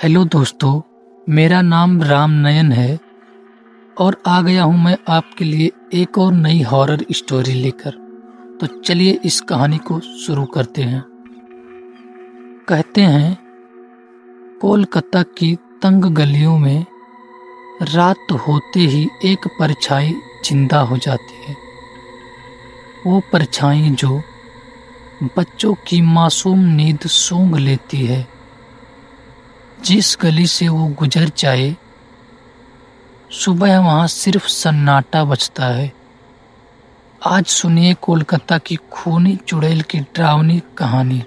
Hello दोस्तों, मेरा नाम राम नयन है और आ गया हूँ मैं आपके लिए एक और नई हॉरर स्टोरी लेकर। तो चलिए इस कहानी को शुरू करते हैं। कहते हैं कोलकाता की तंग गलियों में रात होते ही एक परछाई जिंदा हो जाती है। वो परछाई जो बच्चों की मासूम नींद सूंघ लेती है। जिस गली से वो गुजर जाए, सुबह वहां सिर्फ सन्नाटा बजता है। आज सुनिए कोलकाता की खूनी चुड़ैल की डरावनी कहानी।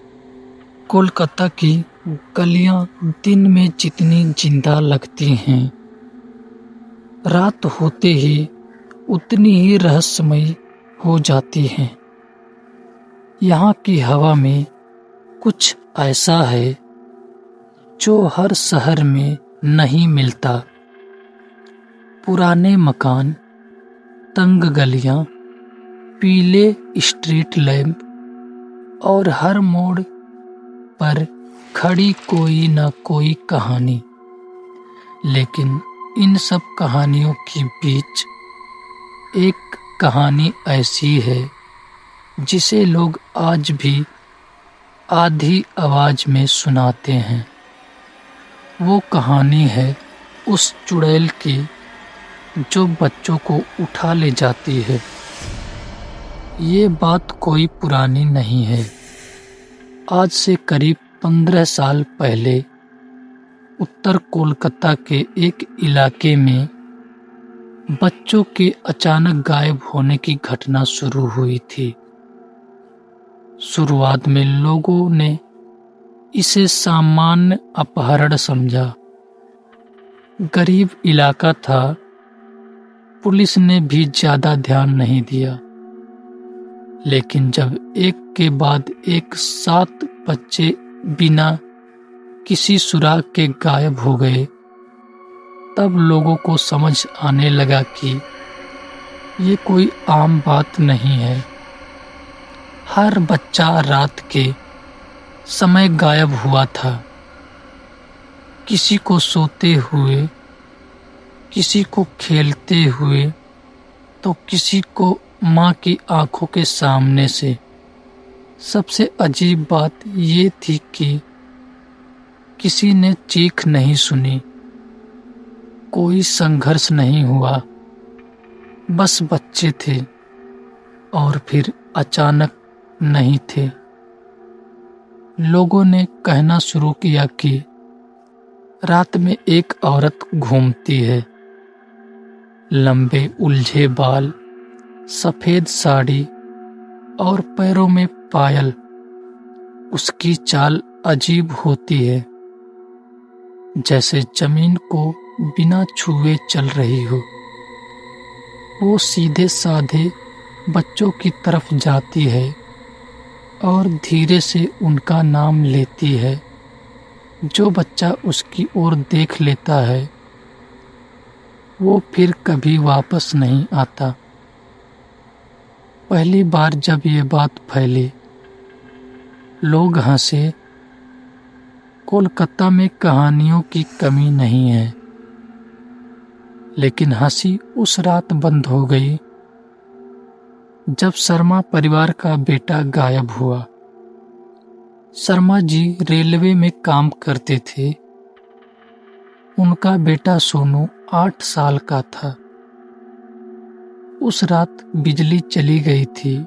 कोलकाता की गलियां दिन में जितनी जिंदा लगती हैं, रात होते ही उतनी ही रहस्यमयी हो जाती हैं। यहाँ की हवा में कुछ ऐसा है जो हर शहर में नहीं मिलता। पुराने मकान, तंग गलियां, पीले स्ट्रीट लैंप और हर मोड़ पर खड़ी कोई न कोई कहानी। लेकिन इन सब कहानियों के बीच एक कहानी ऐसी है जिसे लोग आज भी आधी आवाज में सुनाते हैं। वो कहानी है उस चुड़ैल की जो बच्चों को उठा ले जाती है। ये बात कोई पुरानी नहीं है। आज से करीब 15 साल पहले उत्तर कोलकाता के एक इलाके में बच्चों के अचानक गायब होने की घटना शुरू हुई थी। शुरुआत में लोगों ने इसे सामान्य अपहरण समझा। गरीब इलाका था, पुलिस ने भी ज्यादा ध्यान नहीं दिया। लेकिन जब एक के बाद एक 7 बच्चे बिना किसी सुराग के गायब हो गए, तब लोगों को समझ आने लगा कि ये कोई आम बात नहीं है। हर बच्चा रात के समय गायब हुआ था। किसी को सोते हुए, किसी को खेलते हुए, तो किसी को माँ की आंखों के सामने से। सबसे अजीब बात ये थी कि किसी ने चीख नहीं सुनी, कोई संघर्ष नहीं हुआ, बस बच्चे थे और फिर अचानक नहीं थे। लोगों ने कहना शुरू किया कि रात में एक औरत घूमती है, लंबे उलझे बाल, सफेद साड़ी और पैरों में पायल। उसकी चाल अजीब होती है, जैसे जमीन को बिना छुए चल रही हो। वो सीधे साधे बच्चों की तरफ जाती है और धीरे से उनका नाम लेती है। जो बच्चा उसकी ओर देख लेता है, वो फिर कभी वापस नहीं आता। पहली बार जब ये बात फैली, लोग हंसे। कोलकाता में कहानियों की कमी नहीं है। लेकिन हंसी उस रात बंद हो गई जब शर्मा परिवार का बेटा गायब हुआ। शर्मा जी रेलवे में काम करते थे। उनका बेटा सोनू 8 साल का था। उस रात बिजली चली गई थी।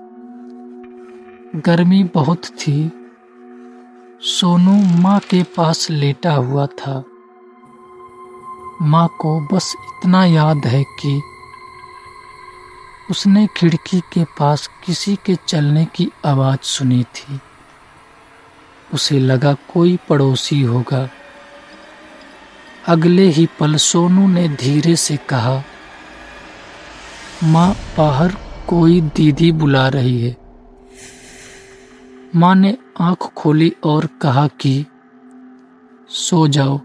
गर्मी बहुत थी। सोनू माँ के पास लेटा हुआ था। माँ को बस इतना याद है कि उसने खिड़की के पास किसी के चलने की आवाज सुनी थी। उसे लगा कोई पड़ोसी होगा। अगले ही पल सोनू ने धीरे से कहा, माँ, बाहर कोई दीदी बुला रही है। माँ ने आंख खोली और कहा कि सो जाओ।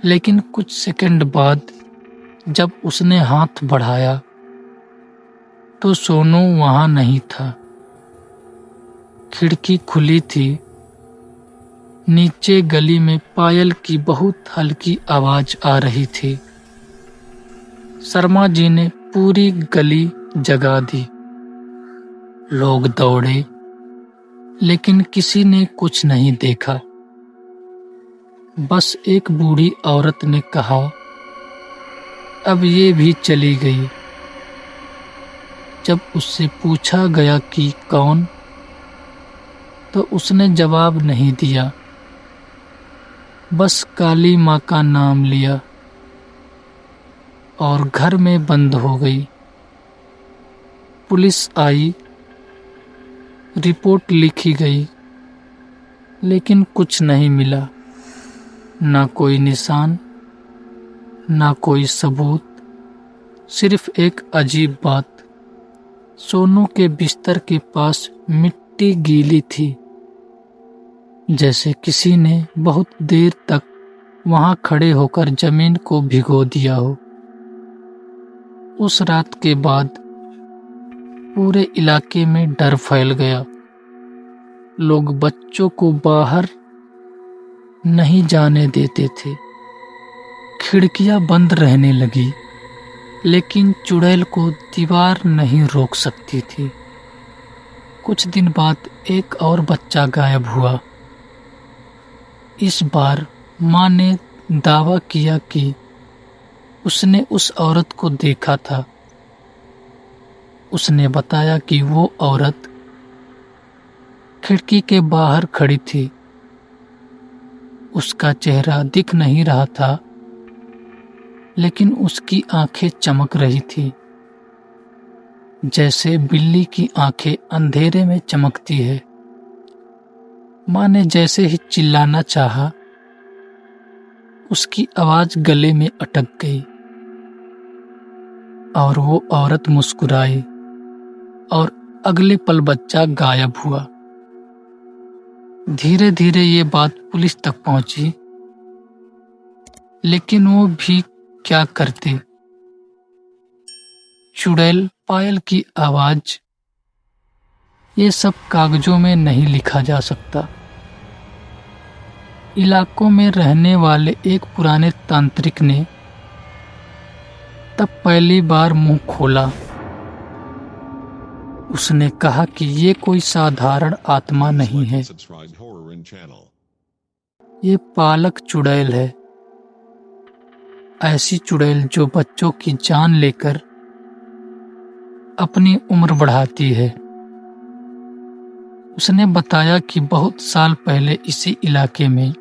लेकिन कुछ सेकंड बाद जब उसने हाथ बढ़ाया तो सोनू वहां नहीं था। खिड़की खुली थी नीचे गली में पायल की बहुत हल्की आवाज आ रही थी। शर्मा जी ने पूरी गली जगा दी। लोग दौड़े, लेकिन किसी ने कुछ नहीं देखा। बस एक बूढ़ी औरत ने कहा, अब ये भी चली गई। जब उससे पूछा गया कि कौन, तो उसने जवाब नहीं दिया, बस काली माँ का नाम लिया और घर में बंद हो गई। पुलिस आई, रिपोर्ट लिखी गई, लेकिन कुछ नहीं मिला। ना कोई निशान, ना कोई सबूत, सिर्फ एक अजीब बात। सोनू के बिस्तर के पास मिट्टी गीली थी, जैसे किसी ने बहुत देर तक वहां खड़े होकर जमीन को भिगो दिया हो। उस रात के बाद पूरे इलाके में डर फैल गया। लोग बच्चों को बाहर नहीं जाने देते थे। खिड़कियां बंद रहने लगी, लेकिन चुड़ैल को दीवार नहीं रोक सकती थी। कुछ दिन बाद एक और बच्चा गायब हुआ। इस बार माँ ने दावा किया कि उसने उस औरत को देखा था। उसने बताया कि वो औरत खिड़की के बाहर खड़ी थी। उसका चेहरा दिख नहीं रहा था, लेकिन उसकी आंखें चमक रही थी, जैसे बिल्ली की आंखें अंधेरे में चमकती है। माँ ने जैसे ही चिल्लाना चाहा, उसकी आवाज गले में अटक गई और वो औरत मुस्कुराई और अगले पल बच्चा गायब हुआ। धीरे धीरे ये बात पुलिस तक पहुंची, लेकिन वो भी क्या करते। चुड़ैल, पायल की आवाज, ये सब कागजों में नहीं लिखा जा सकता। इलाकों में रहने वाले एक पुराने तांत्रिक ने तब पहली बार मुंह खोला। उसने कहा कि ये कोई साधारण आत्मा नहीं है, ये पालक चुड़ैल है। ऐसी चुड़ैल जो बच्चों की जान लेकर अपनी उम्र बढ़ाती है। उसने बताया कि बहुत साल पहले इसी इलाके में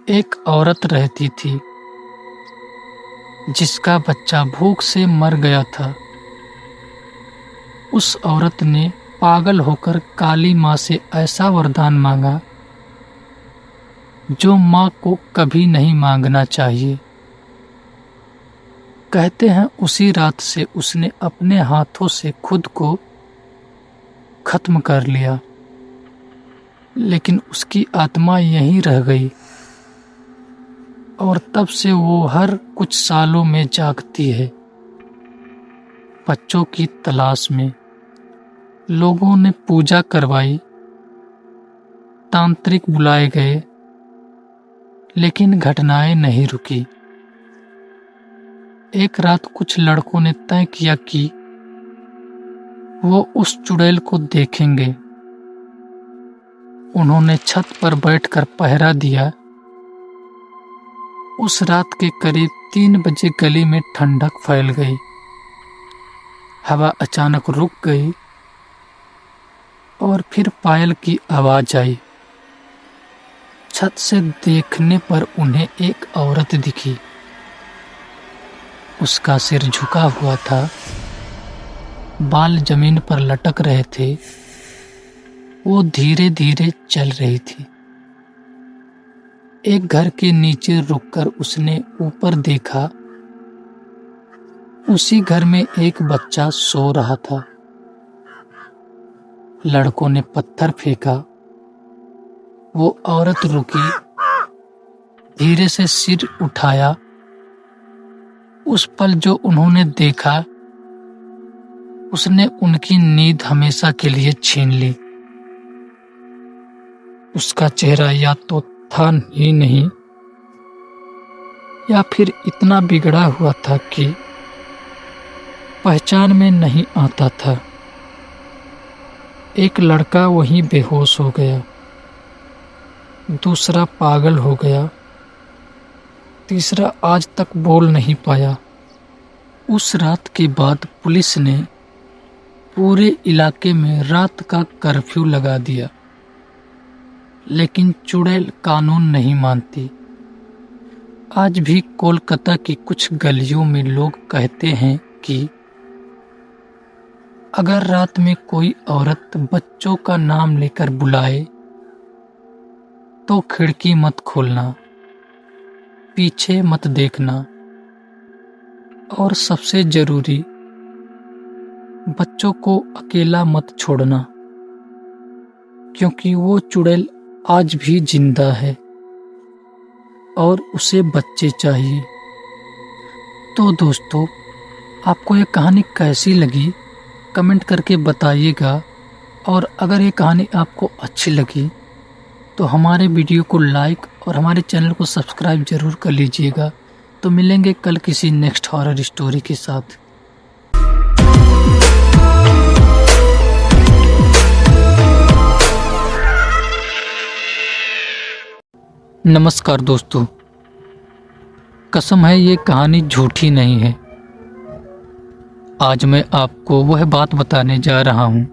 एक औरत रहती थी, जिसका बच्चा भूख से मर गया था। उस औरत ने पागल होकर काली माँ से ऐसा वरदान मांगा जो माँ को कभी नहीं मांगना चाहिए। कहते हैं उसी रात से उसने अपने हाथों से खुद को खत्म कर लिया, लेकिन उसकी आत्मा यहीं रह गई और तब से वो हर कुछ सालों में जागती है, बच्चों की तलाश में। लोगों ने पूजा करवाई, तांत्रिक बुलाए गए, लेकिन घटनाएं नहीं रुकी। एक रात कुछ लड़कों ने तय किया कि वो उस चुड़ैल को देखेंगे। उन्होंने छत पर बैठकर पहरा दिया। उस रात के करीब 3 बजे गली में ठंडक फैल गई। हवा अचानक रुक गई और फिर पायल की आवाज आई। छत से देखने पर उन्हें एक औरत दिखी। उसका सिर झुका हुआ था, बाल जमीन पर लटक रहे थे। वो धीरे धीरे चल रही थी। एक घर के नीचे रुककर उसने ऊपर देखा। उसी घर में एक बच्चा सो रहा था। लड़कों ने पत्थर फेंका। वो औरत रुकी, धीरे से सिर उठाया। उस पल जो उन्होंने देखा, उसने उनकी नींद हमेशा के लिए छीन ली। उसका चेहरा या तो था ही नहीं या फिर इतना बिगड़ा हुआ था कि पहचान में नहीं आता था। एक लड़का वहीं बेहोश हो गया, दूसरा पागल हो गया, तीसरा आज तक बोल नहीं पाया। उस रात के बाद पुलिस ने पूरे इलाके में रात का कर्फ्यू लगा दिया, लेकिन चुड़ैल कानून नहीं मानती। आज भी कोलकाता की कुछ गलियों में लोग कहते हैं कि अगर रात में कोई औरत बच्चों का नाम लेकर बुलाए तो खिड़की मत खोलना, पीछे मत देखना और सबसे जरूरी, बच्चों को अकेला मत छोड़ना, क्योंकि वो चुड़ैल आज भी जिंदा है और उसे बच्चे चाहिए। तो दोस्तों, आपको ये कहानी कैसी लगी कमेंट करके बताइएगा, और अगर ये कहानी आपको अच्छी लगी तो हमारे वीडियो को लाइक और हमारे चैनल को सब्सक्राइब जरूर कर लीजिएगा। तो मिलेंगे कल किसी नेक्स्ट हॉरर स्टोरी के साथ। नमस्कार दोस्तों, कसम है ये कहानी झूठी नहीं है। आज मैं आपको वह बात बताने जा रहा हूं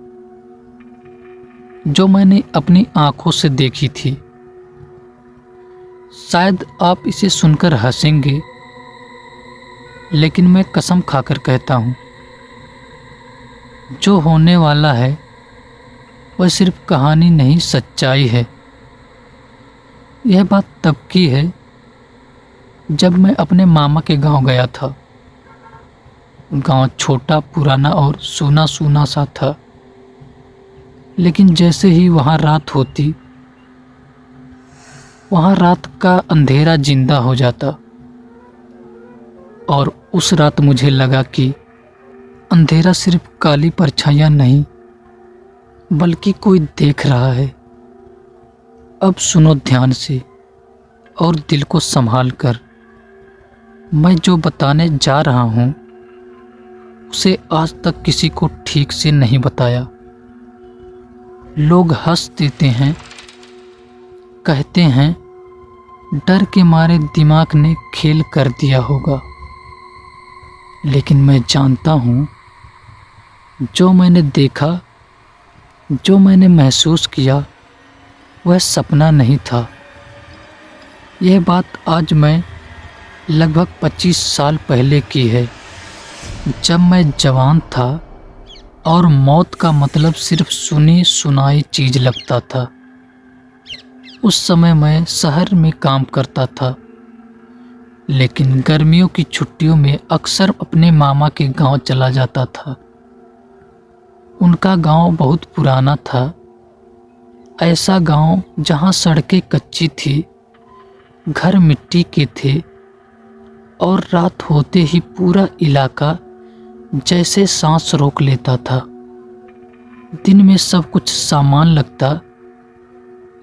जो मैंने अपनी आंखों से देखी थी। शायद आप इसे सुनकर हंसेंगे, लेकिन मैं कसम खाकर कहता हूं, जो होने वाला है वह सिर्फ कहानी नहीं, सच्चाई है। यह बात तब की है जब मैं अपने मामा के गांव गया था। गांव छोटा, पुराना और सूना सूना सा था, लेकिन जैसे ही वहां रात होती, वहां रात का अंधेरा जिंदा हो जाता। और उस रात मुझे लगा कि अंधेरा सिर्फ काली परछाइयां नहीं, बल्कि कोई देख रहा है। अब सुनो ध्यान से और दिल को संभाल कर। मैं जो बताने जा रहा हूं उसे आज तक किसी को ठीक से नहीं बताया। लोग हंस देते हैं, कहते हैं डर के मारे दिमाग ने खेल कर दिया होगा, लेकिन मैं जानता हूं जो मैंने देखा, जो मैंने महसूस किया, वह सपना नहीं था। यह बात आज मैं लगभग 25 साल पहले की है, जब मैं जवान था और मौत का मतलब सिर्फ सुनी सुनाई चीज लगता था। उस समय मैं शहर में काम करता था, लेकिन गर्मियों की छुट्टियों में अक्सर अपने मामा के गांव चला जाता था। उनका गांव बहुत पुराना था, ऐसा गांव जहां सड़कें कच्ची थी, घर मिट्टी के थे और रात होते ही पूरा इलाका जैसे सांस रोक लेता था। दिन में सब कुछ सामान लगता,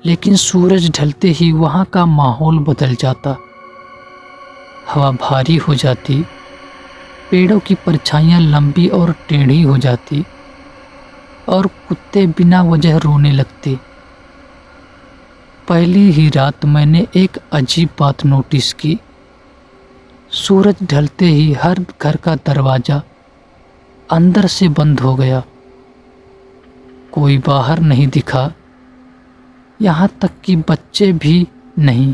लेकिन सूरज ढलते ही वहां का माहौल बदल जाता। हवा भारी हो जाती, पेड़ों की परछाइयां लंबी और टेढ़ी हो जाती और कुत्ते बिना वजह रोने लगते। पहली ही रात मैंने एक अजीब बात नोटिस की। सूरज ढलते ही हर घर का दरवाजा अंदर से बंद हो गया। कोई बाहर नहीं दिखा, यहाँ तक कि बच्चे भी नहीं।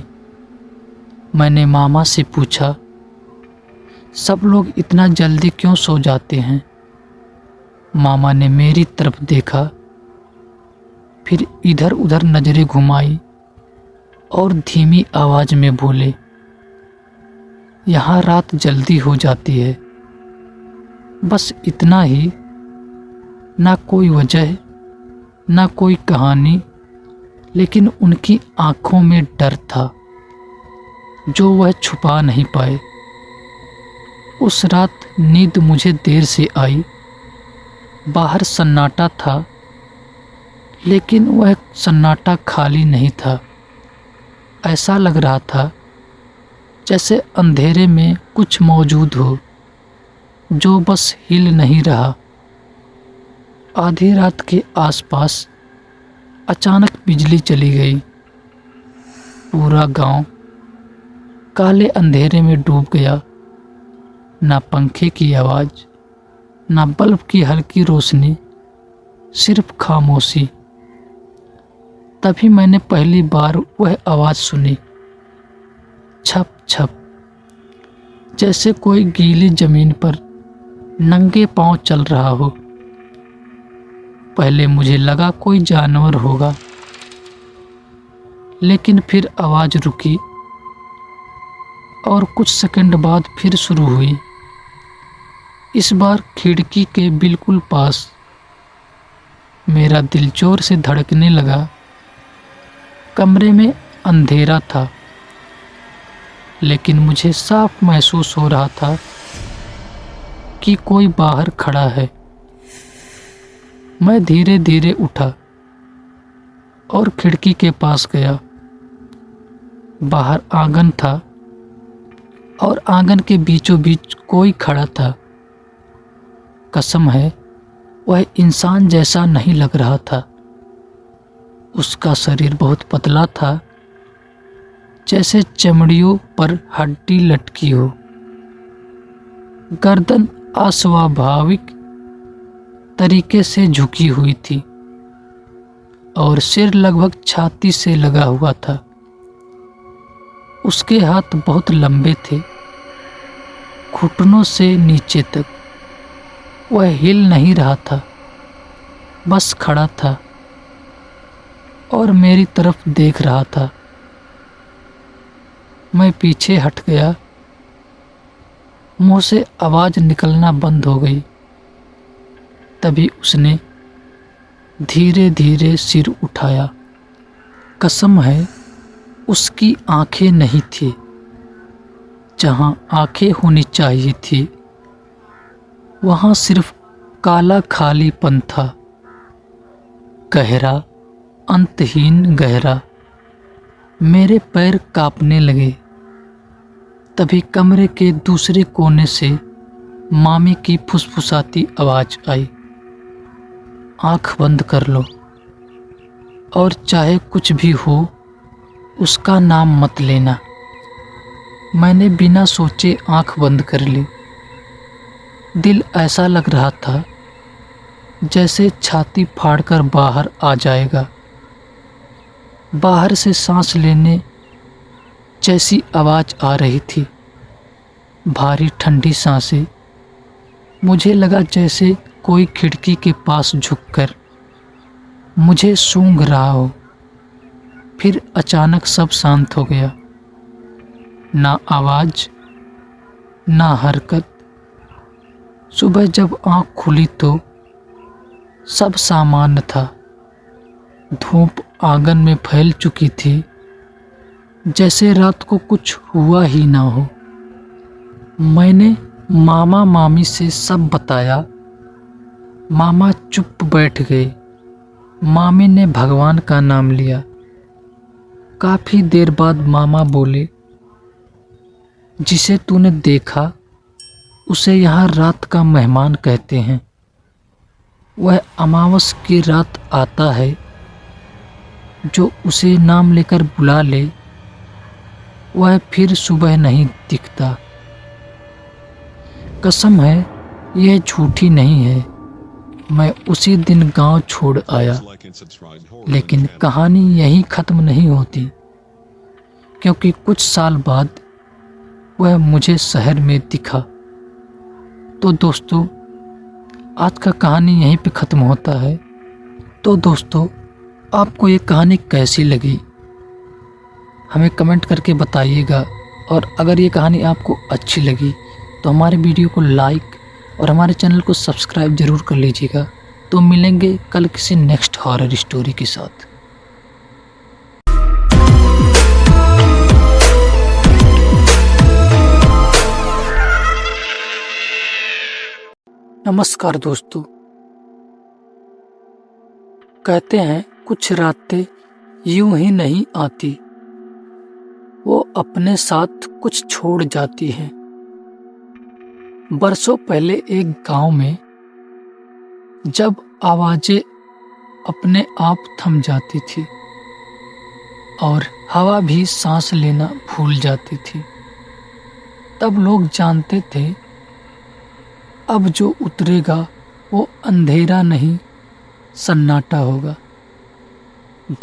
मैंने मामा से पूछा, सब लोग इतना जल्दी क्यों सो जाते हैं? मामा ने मेरी तरफ देखा, फिर इधर उधर नजरें घुमाई और धीमी आवाज में बोले, यहाँ रात जल्दी हो जाती है। बस इतना ही, ना कोई वजह, ना कोई कहानी, लेकिन उनकी आंखों में डर था जो वह छुपा नहीं पाए। उस रात नींद मुझे देर से आई। बाहर सन्नाटा था, लेकिन वह सन्नाटा खाली नहीं था। ऐसा लग रहा था जैसे अंधेरे में कुछ मौजूद हो जो बस हिल नहीं रहा। आधी रात के आसपास अचानक बिजली चली गई। पूरा गांव काले अंधेरे में डूब गया। ना पंखे की आवाज, ना बल्ब की हल्की रोशनी, सिर्फ खामोशी। तभी मैंने पहली बार वह आवाज सुनी, छप छप, जैसे कोई गीली जमीन पर नंगे पांव चल रहा हो। पहले मुझे लगा कोई जानवर होगा, लेकिन फिर आवाज रुकी और कुछ सेकंड बाद फिर शुरू हुई। इस बार खिड़की के बिल्कुल पास। मेरा दिल जोर से धड़कने लगा। कमरे में अंधेरा था, लेकिन मुझे साफ महसूस हो रहा था कि कोई बाहर खड़ा है। मैं धीरे धीरे उठा और खिड़की के पास गया। बाहर आंगन था और आंगन के बीचों बीच कोई खड़ा था। कसम है, वह इंसान जैसा नहीं लग रहा था। उसका शरीर बहुत पतला था, जैसे चमड़ियों पर हड्डी लटकी हो। गर्दन अस्वाभाविक तरीके से झुकी हुई थी और सिर लगभग छाती से लगा हुआ था। उसके हाथ बहुत लंबे थे, घुटनों से नीचे तक। वह हिल नहीं रहा था, बस खड़ा था और मेरी तरफ देख रहा था। मैं पीछे हट गया। मुंह से आवाज निकलना बंद हो गई। तभी उसने धीरे धीरे सिर उठाया। कसम है, उसकी आंखें नहीं थी जहां आंखें होनी चाहिए थी। वहां सिर्फ काला खालीपन था, गहरा, अंतहीन गहरा। मेरे पैर कांपने लगे। तभी कमरे के दूसरे कोने से मामी की फुसफुसाती आवाज आई, आंख बंद कर लो और चाहे कुछ भी हो उसका नाम मत लेना। मैंने बिना सोचे आंख बंद कर ली। दिल ऐसा लग रहा था जैसे छाती फाड़कर बाहर आ जाएगा। बाहर से सांस लेने जैसी आवाज आ रही थी, भारी ठंडी सांसें। मुझे लगा जैसे कोई खिड़की के पास झुककर मुझे सूंघ रहा हो। फिर अचानक सब शांत हो गया। ना आवाज, ना हरकत। सुबह जब आंख खुली तो सब सामान्य था। धूप आंगन में फैल चुकी थी, जैसे रात को कुछ हुआ ही ना हो। मैंने मामा मामी से सब बताया। मामा चुप बैठ गए। मामी ने भगवान का नाम लिया। काफी देर बाद मामा बोले, जिसे तूने देखा उसे यहाँ रात का मेहमान कहते हैं। वह अमावस की रात आता है। जो उसे नाम लेकर बुला ले, वह फिर सुबह नहीं दिखता। कसम है, यह झूठी नहीं है। मैं उसी दिन गांव छोड़ आया, लेकिन कहानी यहीं ख़त्म नहीं होती, क्योंकि कुछ साल बाद वह मुझे शहर में दिखा। तो दोस्तों, आज का कहानी यहीं पे ख़त्म होता है। तो दोस्तों, आपको ये कहानी कैसी लगी हमें कमेंट करके बताइएगा। और अगर ये कहानी आपको अच्छी लगी तो हमारे वीडियो को लाइक और हमारे चैनल को सब्सक्राइब ज़रूर कर लीजिएगा। तो मिलेंगे कल किसी नेक्स्ट हॉरर स्टोरी के साथ। नमस्कार दोस्तों। कहते हैं कुछ रातें यूं ही नहीं आती, वो अपने साथ कुछ छोड़ जाती हैं। बरसों पहले एक गांव में जब आवाजें अपने आप थम जाती थी और हवा भी सांस लेना भूल जाती थी, तब लोग जानते थे अब जो उतरेगा वो अंधेरा नहीं, सन्नाटा होगा।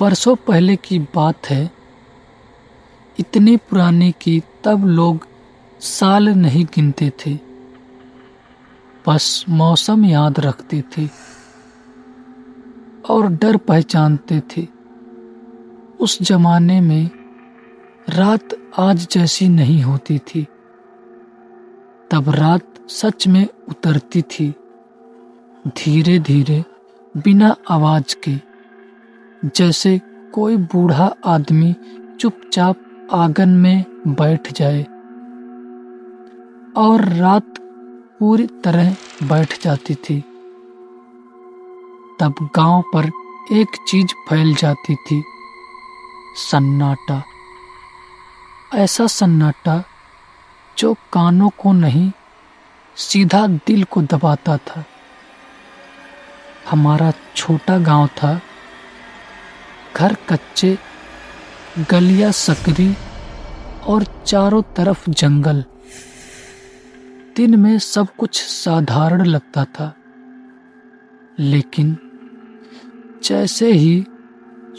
बरसों पहले की बात है, इतनी पुरानी कि तब लोग साल नहीं गिनते थे, बस मौसम याद रखते थे और डर पहचानते थे। उस जमाने में रात आज जैसी नहीं होती थी, तब रात सच में उतरती थी, धीरे धीरे, बिना आवाज के, जैसे कोई बूढ़ा आदमी चुपचाप आंगन में बैठ जाए और रात पूरी तरह बैठ जाती थी। तब गांव पर एक चीज फैल जाती थी, सन्नाटा। ऐसा सन्नाटा जो कानों को नहीं, सीधा दिल को दबाता था। हमारा छोटा गांव था, घर कच्चे, गलियां सकरी और चारों तरफ जंगल। दिन में सब कुछ साधारण लगता था, लेकिन जैसे ही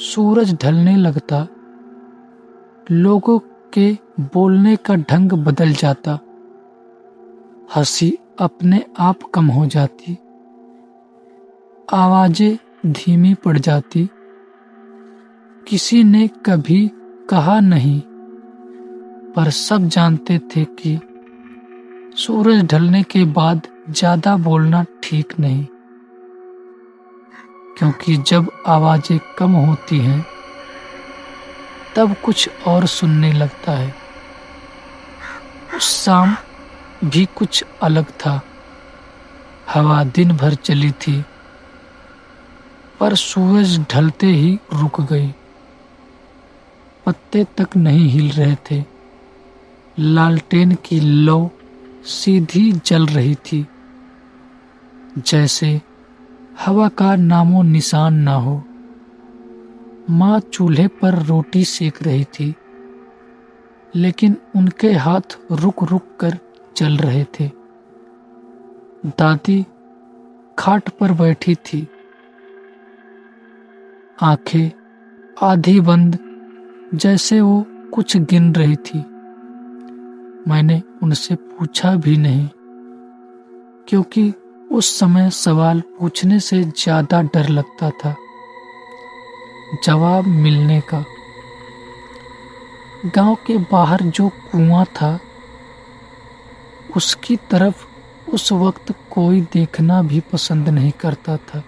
सूरज ढलने लगता, लोगों के बोलने का ढंग बदल जाता, हंसी अपने आप कम हो जाती, आवाजें धीमी पड़ जाती। किसी ने कभी कहा नहीं, पर सब जानते थे कि सूरज ढलने के बाद ज्यादा बोलना ठीक नहीं, क्योंकि जब आवाजें कम होती हैं तब कुछ और सुनने लगता है। उस शाम भी कुछ अलग था। हवा दिन भर चली थी, पर सूरज ढलते ही रुक गई। पत्ते तक नहीं हिल रहे थे, लालटेन की लौ सीधी जल रही थी, जैसे हवा का नामो निशान ना हो। माँ चूल्हे पर रोटी सेक रही थी, लेकिन उनके हाथ रुक रुक कर चल रहे थे। दादी खाट पर बैठी थी, आंखें आधी बंद, जैसे वो कुछ गिन रही थी। मैंने उनसे पूछा भी नहीं, क्योंकि उस समय सवाल पूछने से ज्यादा डर लगता था जवाब मिलने का। गांव के बाहर जो कुआं था, उसकी तरफ उस वक्त कोई देखना भी पसंद नहीं करता था।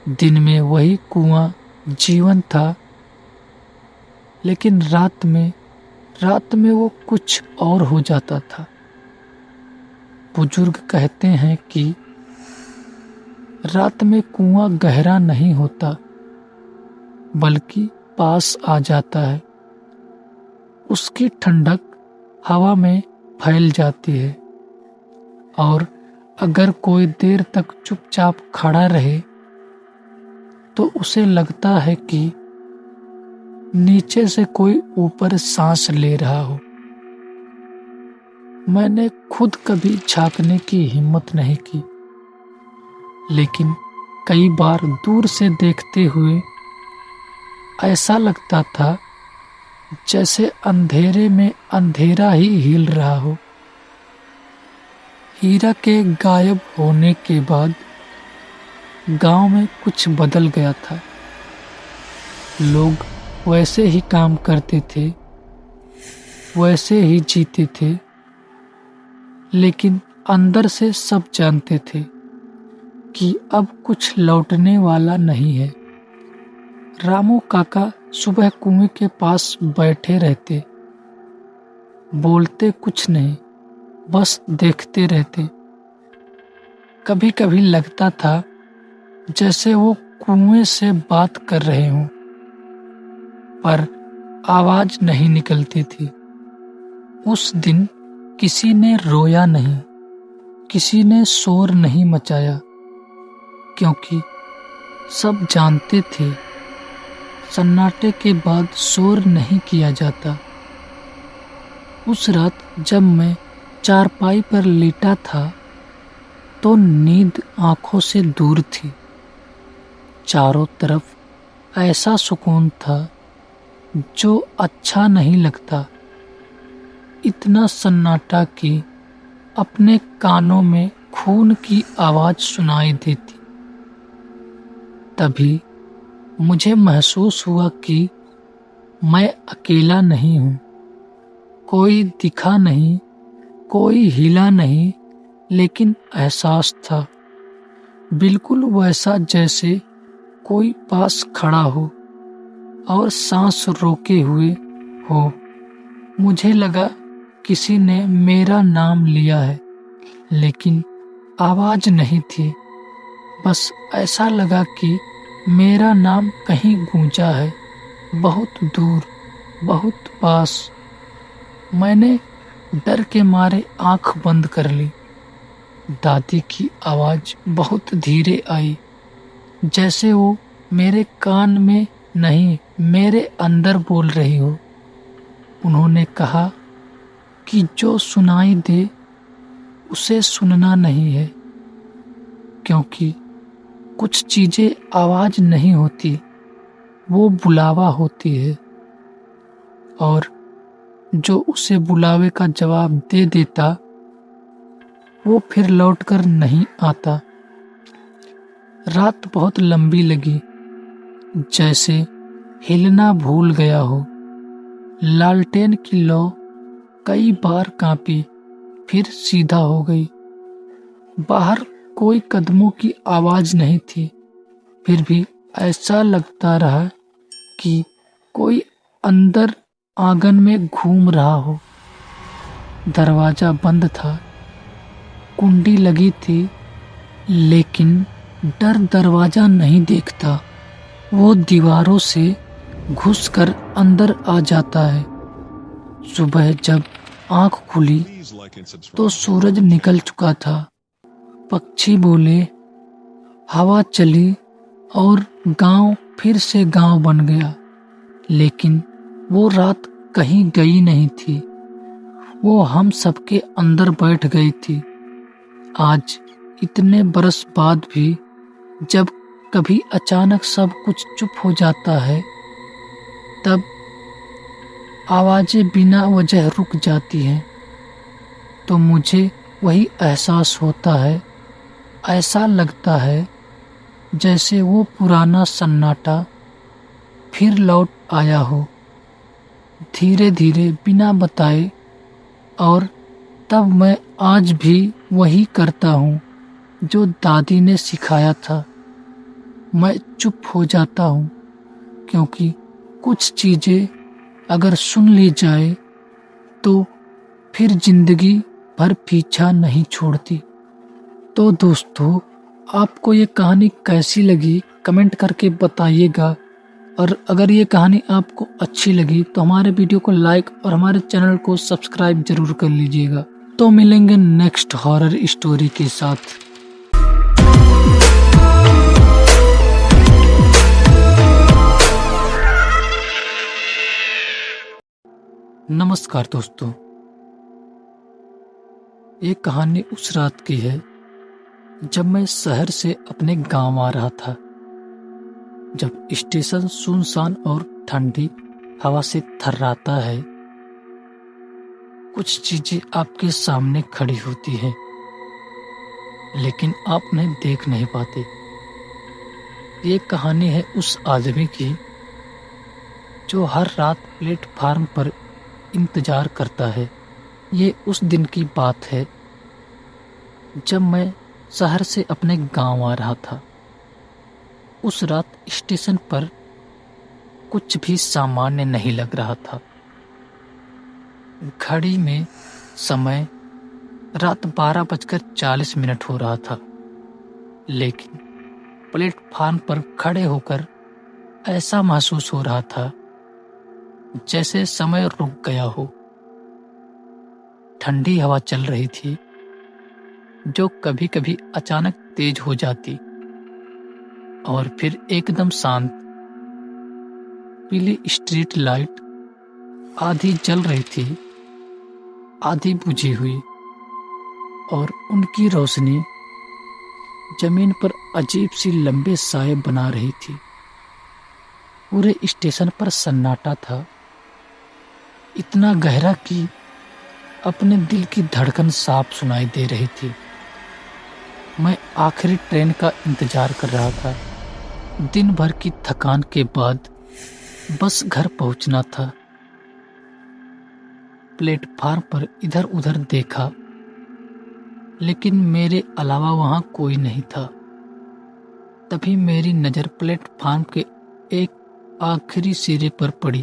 दिन में वही कुआं जीवन था, लेकिन रात में वो कुछ और हो जाता था। बुजुर्ग कहते हैं कि रात में कुआं गहरा नहीं होता, बल्कि पास आ जाता है। उसकी ठंडक हवा में फैल जाती है, और अगर कोई देर तक चुपचाप खड़ा रहे तो उसे लगता है कि नीचे से कोई ऊपर सांस ले रहा हो। मैंने खुद कभी झांकने की हिम्मत नहीं की, लेकिन कई बार दूर से देखते हुए ऐसा लगता था जैसे अंधेरे में अंधेरा ही हिल रहा हो। हीरा के गायब होने के बाद गांव में कुछ बदल गया था। लोग वैसे ही काम करते थे, वैसे ही जीते थे, लेकिन अंदर से सब जानते थे कि अब कुछ लौटने वाला नहीं है। रामू काका सुबह कुएं के पास बैठे रहते, बोलते कुछ नहीं, बस देखते रहते। कभी कभी लगता था जैसे वो कुएं से बात कर रहे हों, पर आवाज नहीं निकलती थी। उस दिन किसी ने रोया नहीं, किसी ने शोर नहीं मचाया, क्योंकि सब जानते थे सन्नाटे के बाद शोर नहीं किया जाता। उस रात जब मैं चारपाई पर लेटा था तो नींद आंखों से दूर थी। चारों तरफ ऐसा सुकून था जो अच्छा नहीं लगता। इतना सन्नाटा कि अपने कानों में खून की आवाज सुनाई देती। तभी मुझे महसूस हुआ कि मैं अकेला नहीं हूँ। कोई दिखा नहीं, कोई हिला नहीं, लेकिन एहसास था बिल्कुल वैसा जैसे कोई पास खड़ा हो और सांस रोके हुए हो। मुझे लगा किसी ने मेरा नाम लिया है, लेकिन आवाज नहीं थी। बस ऐसा लगा कि मेरा नाम कहीं गूंजा है, बहुत दूर, बहुत पास। मैंने डर के मारे आंख बंद कर ली। दादी की आवाज बहुत धीरे आई, जैसे वो मेरे कान में नहीं, मेरे अंदर बोल रही हो। उन्होंने कहा कि जो सुनाई दे उसे सुनना नहीं है, क्योंकि कुछ चीजें आवाज नहीं होती, वो बुलावा होती है, और जो उसे बुलावे का जवाब दे देता वो फिर लौटकर नहीं आता। रात बहुत लंबी लगी, जैसे हिलना भूल गया हो। लालटेन की लौ कई बार कांपी, फिर सीधा हो गई। बाहर कोई कदमों की आवाज नहीं थी, फिर भी ऐसा लगता रहा कि कोई अंदर आंगन में घूम रहा हो। दरवाजा बंद था, कुंडी लगी थी, लेकिन डर दरवाजा नहीं देखता, वो दीवारों से घुसकर अंदर आ जाता है। सुबह जब आंख खुली तो सूरज निकल चुका था। पक्षी बोले, हवा चली और गांव फिर से गांव बन गया। लेकिन वो रात कहीं गई नहीं थी, वो हम सबके अंदर बैठ गई थी। आज इतने बरस बाद भी जब कभी अचानक सब कुछ चुप हो जाता है, तब आवाजें बिना वजह रुक जाती हैं, तो मुझे वही एहसास होता है। ऐसा लगता है जैसे वो पुराना सन्नाटा फिर लौट आया हो, धीरे धीरे बिना बताए। और तब मैं आज भी वही करता हूँ जो दादी ने सिखाया था। मैं चुप हो जाता हूँ, क्योंकि कुछ चीजें अगर सुन ली जाए तो फिर जिंदगी भर पीछा नहीं छोड़ती। तो दोस्तों, आपको ये कहानी कैसी लगी कमेंट करके बताइएगा। और अगर ये कहानी आपको अच्छी लगी तो हमारे वीडियो को लाइक और हमारे चैनल को सब्सक्राइब जरूर कर लीजिएगा। तो मिलेंगे नेक्स्ट हॉरर स्टोरी के साथ। नमस्कार दोस्तों, ये कहानी उस रात की है जब मैं शहर से अपने गांव आ रहा था। जब स्टेशन सुनसान और ठंडी हवा से थर्राता है, कुछ चीजें आपके सामने खड़ी होती है, लेकिन आप उन्हें देख नहीं पाते। ये कहानी है उस आदमी की जो हर रात प्लेटफार्म पर इंतजार करता है। ये उस दिन की बात है जब मैं शहर से अपने गांव आ रहा था। उस रात स्टेशन पर कुछ भी सामान्य नहीं लग रहा था। घड़ी में समय रात 12:40 हो रहा था, लेकिन प्लेटफार्म पर खड़े होकर ऐसा महसूस हो रहा था जैसे समय रुक गया हो। ठंडी हवा चल रही थी जो कभी कभी अचानक तेज हो जाती और फिर एकदम शांत। पीली स्ट्रीट लाइट आधी जल रही थी, आधी बुझी हुई, और उनकी रोशनी जमीन पर अजीब सी लंबे साए बना रही थी। पूरे स्टेशन पर सन्नाटा था, इतना गहरा कि अपने दिल की धड़कन साफ सुनाई दे रही थी। मैं आखिरी ट्रेन का इंतजार कर रहा था। दिन भर की थकान के बाद बस घर पहुंचना था। प्लेटफार्म पर इधर उधर देखा, लेकिन मेरे अलावा वहां कोई नहीं था। तभी मेरी नजर प्लेटफार्म के एक आखिरी सिरे पर पड़ी।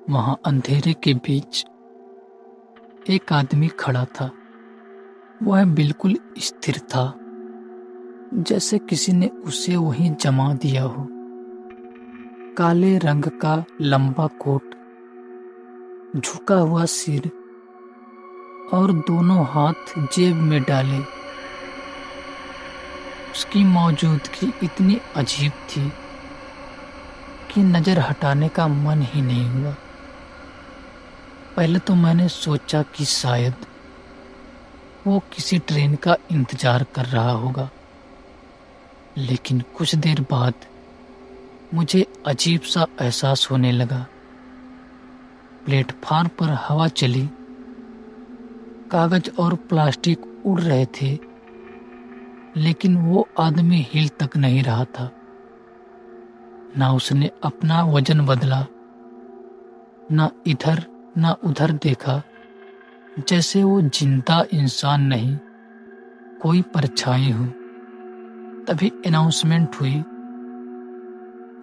वहां अंधेरे के बीच एक आदमी खड़ा था। वह बिल्कुल स्थिर था, जैसे किसी ने उसे वहीं जमा दिया हो। काले रंग का लंबा कोट, झुका हुआ सिर और दोनों हाथ जेब में डाले। उसकी मौजूदगी इतनी अजीब थी कि नजर हटाने का मन ही नहीं हुआ। पहले तो मैंने सोचा कि शायद वो किसी ट्रेन का इंतजार कर रहा होगा, लेकिन कुछ देर बाद मुझे अजीब सा एहसास होने लगा। प्लेटफार्म पर हवा चली, कागज और प्लास्टिक उड़ रहे थे, लेकिन वो आदमी हिल तक नहीं रहा था। ना उसने अपना वजन बदला, ना इधर ना उधर देखा, जैसे वो जिंदा इंसान नहीं, कोई परछाई हो। तभी अनाउंसमेंट हुई,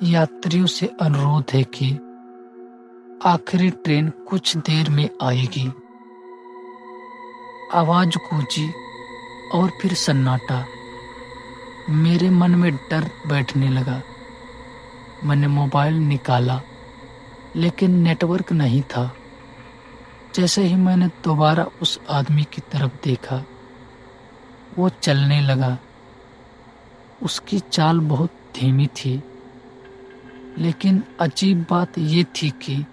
यात्रियों से अनुरोध है कि आखिरी ट्रेन कुछ देर में आएगी। आवाज गूंजी और फिर सन्नाटा। मेरे मन में डर बैठने लगा। मैंने मोबाइल निकाला, लेकिन नेटवर्क नहीं था। जैसे ही मैंने दोबारा उस आदमी की तरफ देखा, वो चलने लगा। उसकी चाल बहुत धीमी थी, लेकिन अजीब बात ये थी कि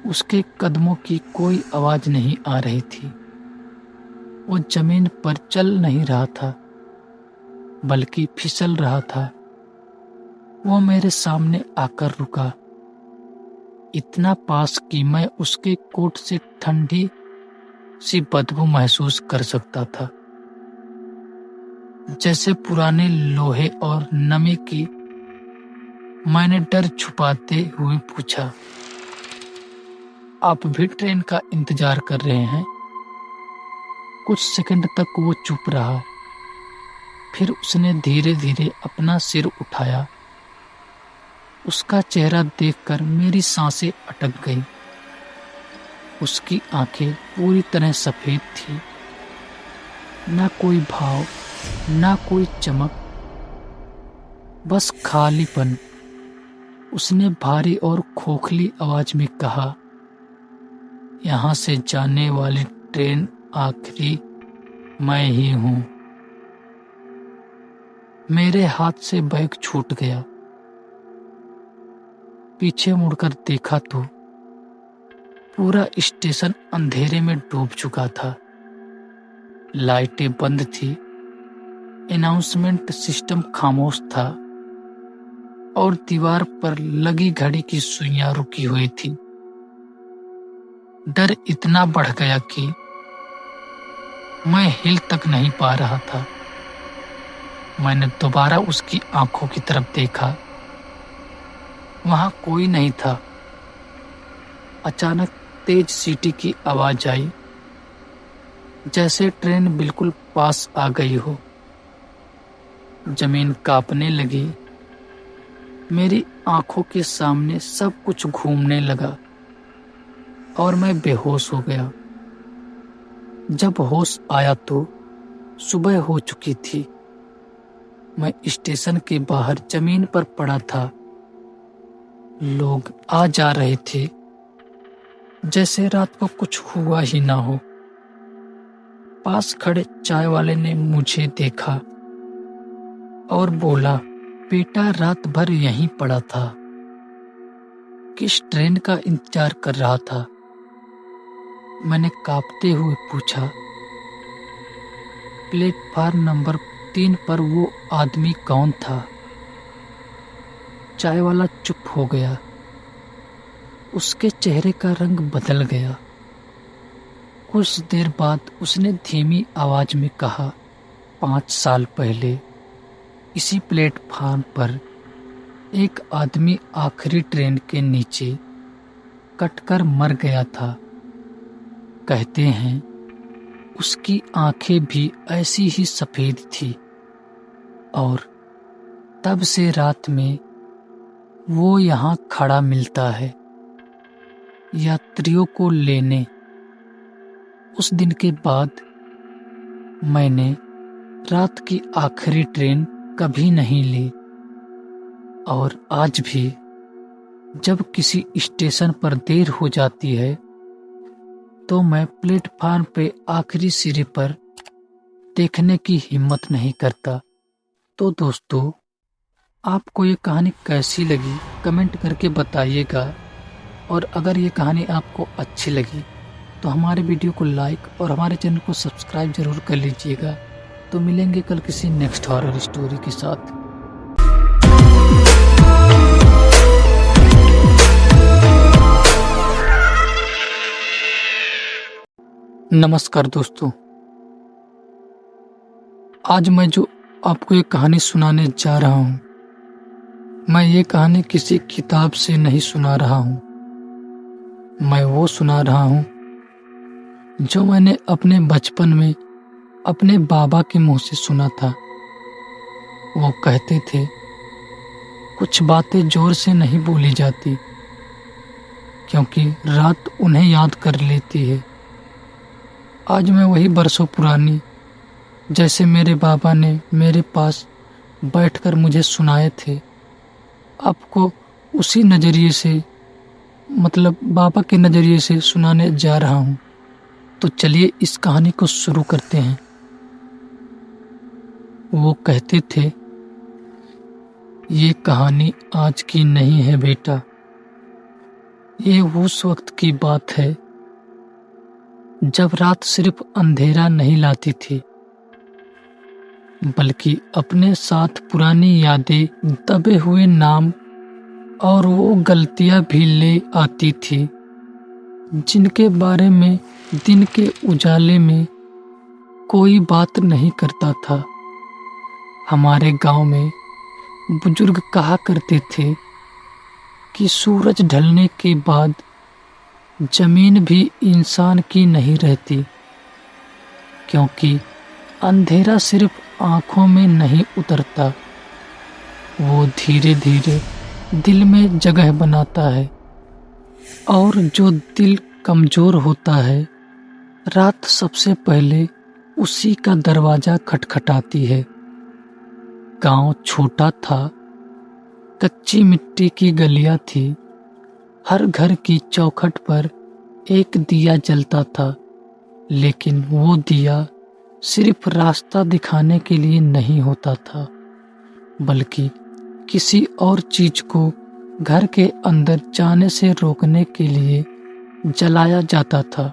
उसके कदमों की कोई आवाज नहीं आ रही थी। वो जमीन पर चल नहीं रहा था, बल्कि फिसल रहा था। वो मेरे सामने आकर रुका, इतना पास कि मैं उसके कोट से ठंडी सी बदबू महसूस कर सकता था, जैसे पुराने लोहे और नमी की। मैंने डर छुपाते हुए पूछा, आप भी ट्रेन का इंतजार कर रहे हैं? कुछ सेकंड तक वो चुप रहा, फिर उसने धीरे धीरे अपना सिर उठाया। उसका चेहरा देखकर मेरी सांसें अटक गई। उसकी आंखें पूरी तरह सफेद थी, ना कोई भाव, ना कोई चमक, बस खालीपन। उसने भारी और खोखली आवाज में कहा, यहां से जाने वाली ट्रेन आखिरी मैं ही हूं। मेरे हाथ से बैग छूट गया। पीछे मुड़कर देखा तो पूरा स्टेशन अंधेरे में डूब चुका था। लाइटें बंद थी, अनाउंसमेंट सिस्टम खामोश था और दीवार पर लगी घड़ी की सुइयां रुकी हुई थी। डर इतना बढ़ गया कि मैं हिल तक नहीं पा रहा था। मैंने दोबारा उसकी आंखों की तरफ देखा। वहां कोई नहीं था। अचानक तेज सीटी की आवाज आई, जैसे ट्रेन बिल्कुल पास आ गई हो। जमीन कांपने लगी। मेरी आंखों के सामने सब कुछ घूमने लगा और मैं बेहोश हो गया। जब होश आया तो सुबह हो चुकी थी। मैं स्टेशन के बाहर जमीन पर पड़ा था। लोग आ जा रहे थे, जैसे रात को कुछ हुआ ही ना हो। पास खड़े चाय वाले ने मुझे देखा और बोला, बेटा रात भर यहीं पड़ा था, किस ट्रेन का इंतजार कर रहा था? मैंने कांपते हुए पूछा। प्लेटफार्म नंबर 3 पर वो आदमी कौन था? चाय वाला चुप हो गया। उसके चेहरे का रंग बदल गया। कुछ देर बाद उसने धीमी आवाज में कहा, 5 साल पहले इसी प्लेटफार्म पर एक आदमी आखिरी ट्रेन के नीचे कटकर मर गया था। कहते हैं उसकी आंखें भी ऐसी ही सफेद थी और तब से रात में वो यहाँ खड़ा मिलता है यात्रियों को लेने। उस दिन के बाद मैंने रात की आखिरी ट्रेन कभी नहीं ली और आज भी जब किसी स्टेशन पर देर हो जाती है तो मैं प्लेटफार्म पे आखिरी सिरे पर देखने की हिम्मत नहीं करता। तो दोस्तों, आपको ये कहानी कैसी लगी कमेंट करके बताइएगा, और अगर ये कहानी आपको अच्छी लगी तो हमारे वीडियो को लाइक और हमारे चैनल को सब्सक्राइब जरूर कर लीजिएगा। तो मिलेंगे कल किसी नेक्स्ट हॉरर स्टोरी के साथ। नमस्कार दोस्तों, आज मैं जो आपको एक कहानी सुनाने जा रहा हूँ, मैं ये कहानी किसी किताब से नहीं सुना रहा हूँ। मैं वो सुना रहा हूँ जो मैंने अपने बचपन में अपने बाबा के मुंह से सुना था। वो कहते थे, कुछ बातें जोर से नहीं बोली जाती क्योंकि रात उन्हें याद कर लेती है। आज मैं वही बरसों पुरानी, जैसे मेरे बाबा ने मेरे पास बैठकर मुझे सुनाए थे, आपको उसी नज़रिए से, मतलब बाबा के नज़रिए से सुनाने जा रहा हूँ। तो चलिए इस कहानी को शुरू करते हैं। वो कहते थे, ये कहानी आज की नहीं है बेटा, ये उस वक्त की बात है जब रात सिर्फ अंधेरा नहीं लाती थी, बल्कि अपने साथ पुरानी यादें, दबे हुए नाम और वो गलतियां भी ले आती थी जिनके बारे में दिन के उजाले में कोई बात नहीं करता था। हमारे गांव में बुजुर्ग कहा करते थे कि सूरज ढलने के बाद जमीन भी इंसान की नहीं रहती, क्योंकि अंधेरा सिर्फ आंखों में नहीं उतरता, वो धीरे धीरे दिल में जगह बनाता है, और जो दिल कमजोर होता है, रात सबसे पहले उसी का दरवाजा खटखटाती है। गांव छोटा था, कच्ची मिट्टी की गलियां थी, हर घर की चौखट पर एक दिया जलता था, लेकिन वो दिया सिर्फ रास्ता दिखाने के लिए नहीं होता था, बल्कि किसी और चीज को घर के अंदर जाने से रोकने के लिए जलाया जाता था।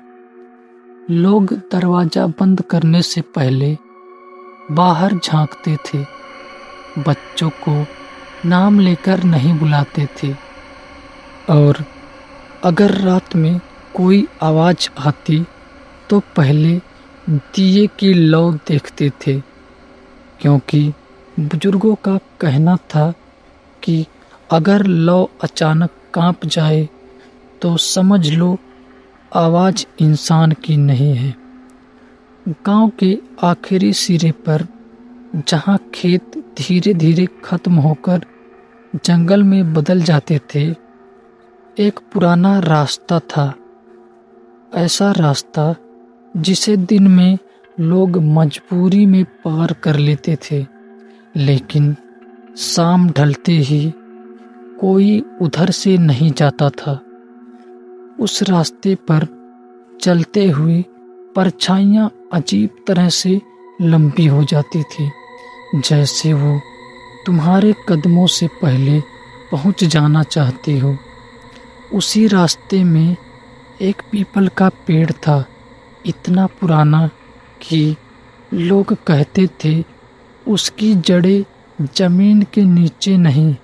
लोग दरवाजा बंद करने से पहले बाहर झांकते थे, बच्चों को नाम लेकर नहीं बुलाते थे, और अगर रात में कोई आवाज आती तो पहले दिए की लौ देखते थे, क्योंकि बुजुर्गों का कहना था कि अगर लौ अचानक कांप जाए तो समझ लो आवाज इंसान की नहीं है। गांव के आखिरी सिरे पर, जहां खेत धीरे धीरे खत्म होकर जंगल में बदल जाते थे, एक पुराना रास्ता था। ऐसा रास्ता जिसे दिन में लोग मजबूरी में पार कर लेते थे, लेकिन शाम ढलते ही कोई उधर से नहीं जाता था। उस रास्ते पर चलते हुए परछाइयाँ अजीब तरह से लंबी हो जाती थी, जैसे वो तुम्हारे कदमों से पहले पहुंच जाना चाहती हो। उसी रास्ते में एक पीपल का पेड़ था, इतना पुराना कि लोग कहते थे उसकी जड़ें जमीन के नीचे नहीं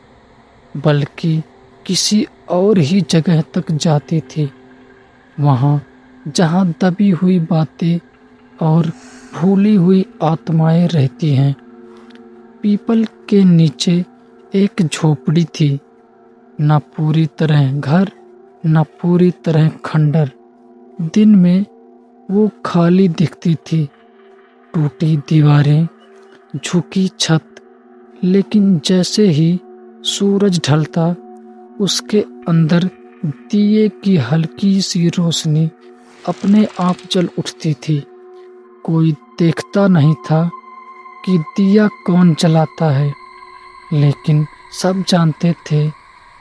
बल्कि किसी और ही जगह तक जाती थी, वहाँ जहाँ दबी हुई बातें और भूली हुई आत्माएं रहती हैं। पीपल के नीचे एक झोपड़ी थी, न पूरी तरह घर न पूरी तरह खंडर। दिन में वो खाली दिखती थी, टूटी दीवारें, झुकी छत, लेकिन जैसे ही सूरज ढलता उसके अंदर दिए की हल्की सी रोशनी अपने आप जल उठती थी। कोई देखता नहीं था कि दिया कौन जलाता है, लेकिन सब जानते थे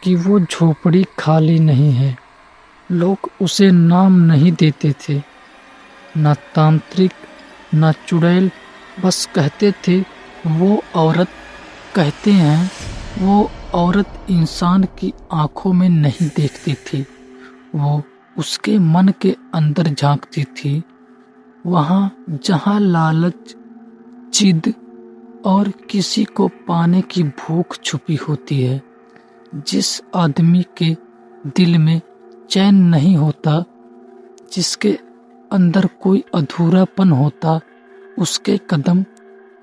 कि वो झोपड़ी खाली नहीं है। लोग उसे नाम नहीं देते थे, न तांत्रिक न चुड़ैल, बस कहते थे वो औरत। कहते हैं वो औरत इंसान की आंखों में नहीं देखती थी, वो उसके मन के अंदर झांकती थी, वहाँ जहाँ लालच, जिद और किसी को पाने की भूख छुपी होती है। जिस आदमी के दिल में चैन नहीं होता, जिसके अंदर कोई अधूरापन होता, उसके कदम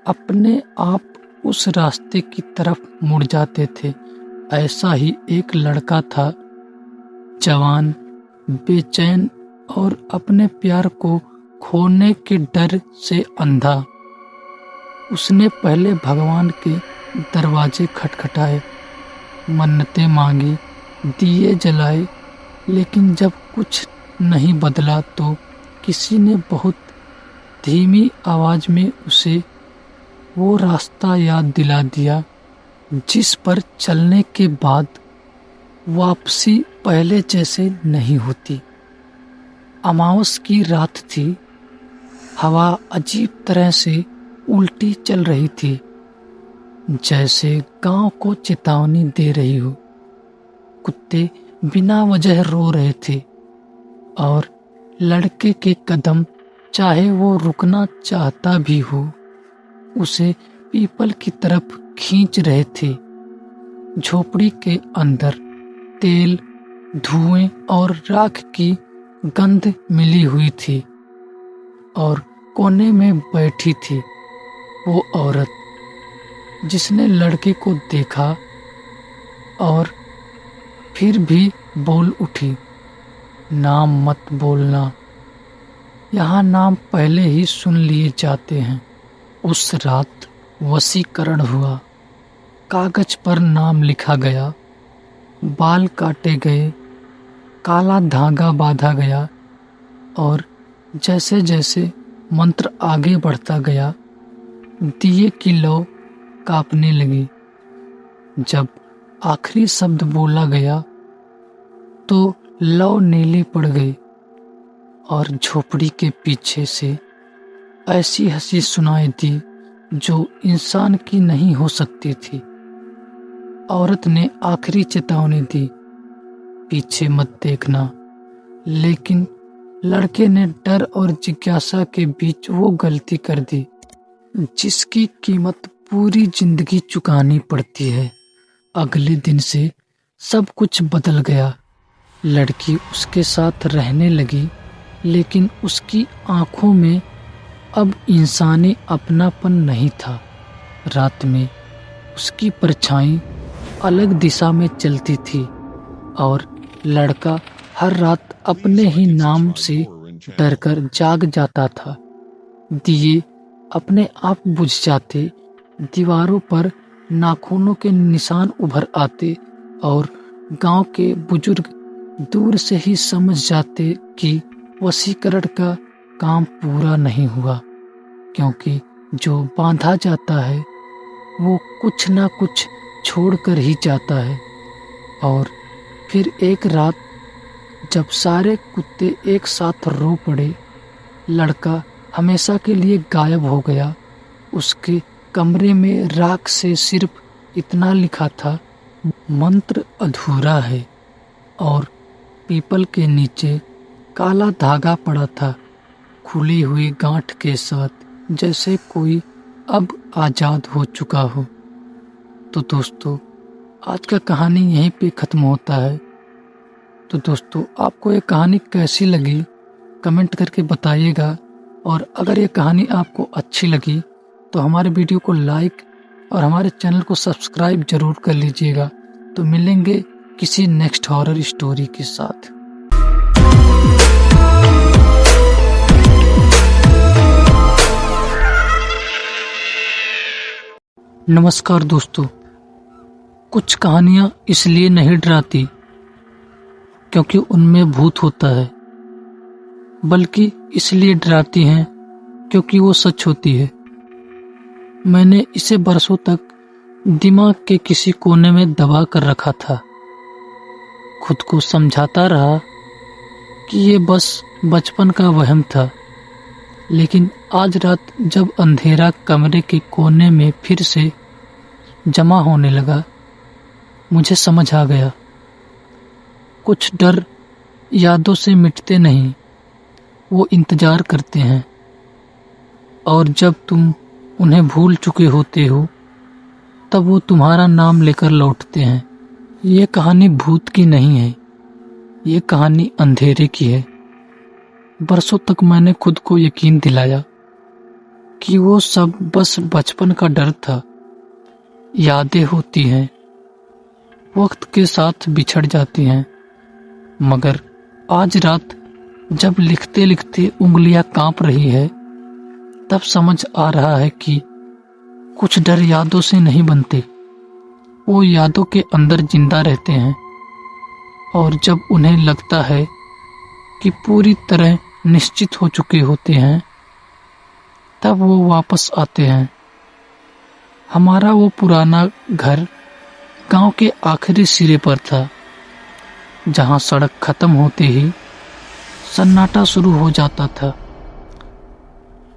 अपने आप उस रास्ते की तरफ मुड़ जाते थे। ऐसा ही एक लड़का था, जवान, बेचैन और अपने प्यार को खोने के डर से अंधा। उसने पहले भगवान के दरवाजे खटखटाए, मन्नतें मांगी, दिए जलाए, लेकिन जब कुछ नहीं बदला तो किसी ने बहुत धीमी आवाज में उसे वो रास्ता याद दिला दिया जिस पर चलने के बाद वापसी पहले जैसे नहीं होती। अमावस की रात थी, हवा अजीब तरह से उल्टी चल रही थी, जैसे गांव को चेतावनी दे रही हो। कुत्ते बिना वजह रो रहे थे और लड़के के कदम, चाहे वो रुकना चाहता भी हो, उसे पीपल की तरफ खींच रहे थे। झोपड़ी के अंदर तेल, धुएं और राख की गंध मिली हुई थी और कोने में बैठी थी वो औरत, जिसने लड़के को देखा और फिर भी बोल उठी, नाम मत बोलना, यहाँ नाम पहले ही सुन लिए जाते हैं। उस रात वशीकरण हुआ, कागज पर नाम लिखा गया, बाल काटे गए, काला धागा बांधा गया और जैसे जैसे मंत्र आगे बढ़ता गया, दिए की लौ कांपने लगी। जब आखिरी शब्द बोला गया तो लौ नीली पड़ गई और झोपड़ी के पीछे से ऐसी हंसी सुनाई दी जो इंसान की नहीं हो सकती थी। औरत ने आखिरी चेतावनी दी, पीछे मत देखना, लेकिन लड़के ने डर और जिज्ञासा के बीच वो गलती कर दी जिसकी कीमत पूरी जिंदगी चुकानी पड़ती है। अगले दिन से सब कुछ बदल गया। लड़की उसके साथ रहने लगी, लेकिन उसकी आंखों में अब इंसानी अपनापन नहीं था। रात में उसकी परछाई अलग दिशा में चलती थी और लड़का हर रात अपने ही नाम से डरकर जाग जाता था। दिए अपने आप बुझ जाते, दीवारों पर नाखूनों के निशान उभर आते और गांव के बुजुर्ग दूर से ही समझ जाते कि वशीकरण का काम पूरा नहीं हुआ, क्योंकि जो बांधा जाता है वो कुछ ना कुछ छोड़ कर ही जाता है। और फिर एक रात जब सारे कुत्ते एक साथ रो पड़े, लड़का हमेशा के लिए गायब हो गया। उसके कमरे में राख से सिर्फ इतना लिखा था, मंत्र अधूरा है। और पीपल के नीचे काला धागा पड़ा था, खुली हुई गांठ के साथ, जैसे कोई अब आज़ाद हो चुका हो। तो दोस्तों, आज का कहानी यहीं पे ख़त्म होता है। तो दोस्तों, आपको ये कहानी कैसी लगी कमेंट करके बताइएगा। और अगर ये कहानी आपको अच्छी लगी तो हमारे वीडियो को लाइक और हमारे चैनल को सब्सक्राइब जरूर कर लीजिएगा। तो मिलेंगे किसी नेक्स्ट हॉरर स्टोरी के साथ। नमस्कार दोस्तों, कुछ कहानियां इसलिए नहीं डराती क्योंकि उनमें भूत होता है, बल्कि इसलिए डराती हैं क्योंकि वो सच होती है। मैंने इसे बरसों तक दिमाग के किसी कोने में दबा कर रखा था। खुद को समझाता रहा कि ये बस बचपन का वहम था। लेकिन आज रात जब अंधेरा कमरे के कोने में फिर से जमा होने लगा, मुझे समझ आ गया, कुछ डर यादों से मिटते नहीं, वो इंतजार करते हैं। और जब तुम उन्हें भूल चुके होते हो, तब वो तुम्हारा नाम लेकर लौटते हैं। ये कहानी भूत की नहीं है, ये कहानी अंधेरे की है। बरसों तक मैंने खुद को यकीन दिलाया कि वो सब बस बचपन का डर था। यादें होती हैं, वक्त के साथ बिछड़ जाती हैं, मगर आज रात जब लिखते लिखते उंगलियां कांप रही है, तब समझ आ रहा है कि कुछ डर यादों से नहीं बनते, वो यादों के अंदर जिंदा रहते हैं। और जब उन्हें लगता है कि पूरी तरह निश्चित हो चुके होते हैं, तब वो वापस आते हैं। हमारा वो पुराना घर गांव के आखिरी सिरे पर था, जहां सड़क खत्म होते ही सन्नाटा शुरू हो जाता था।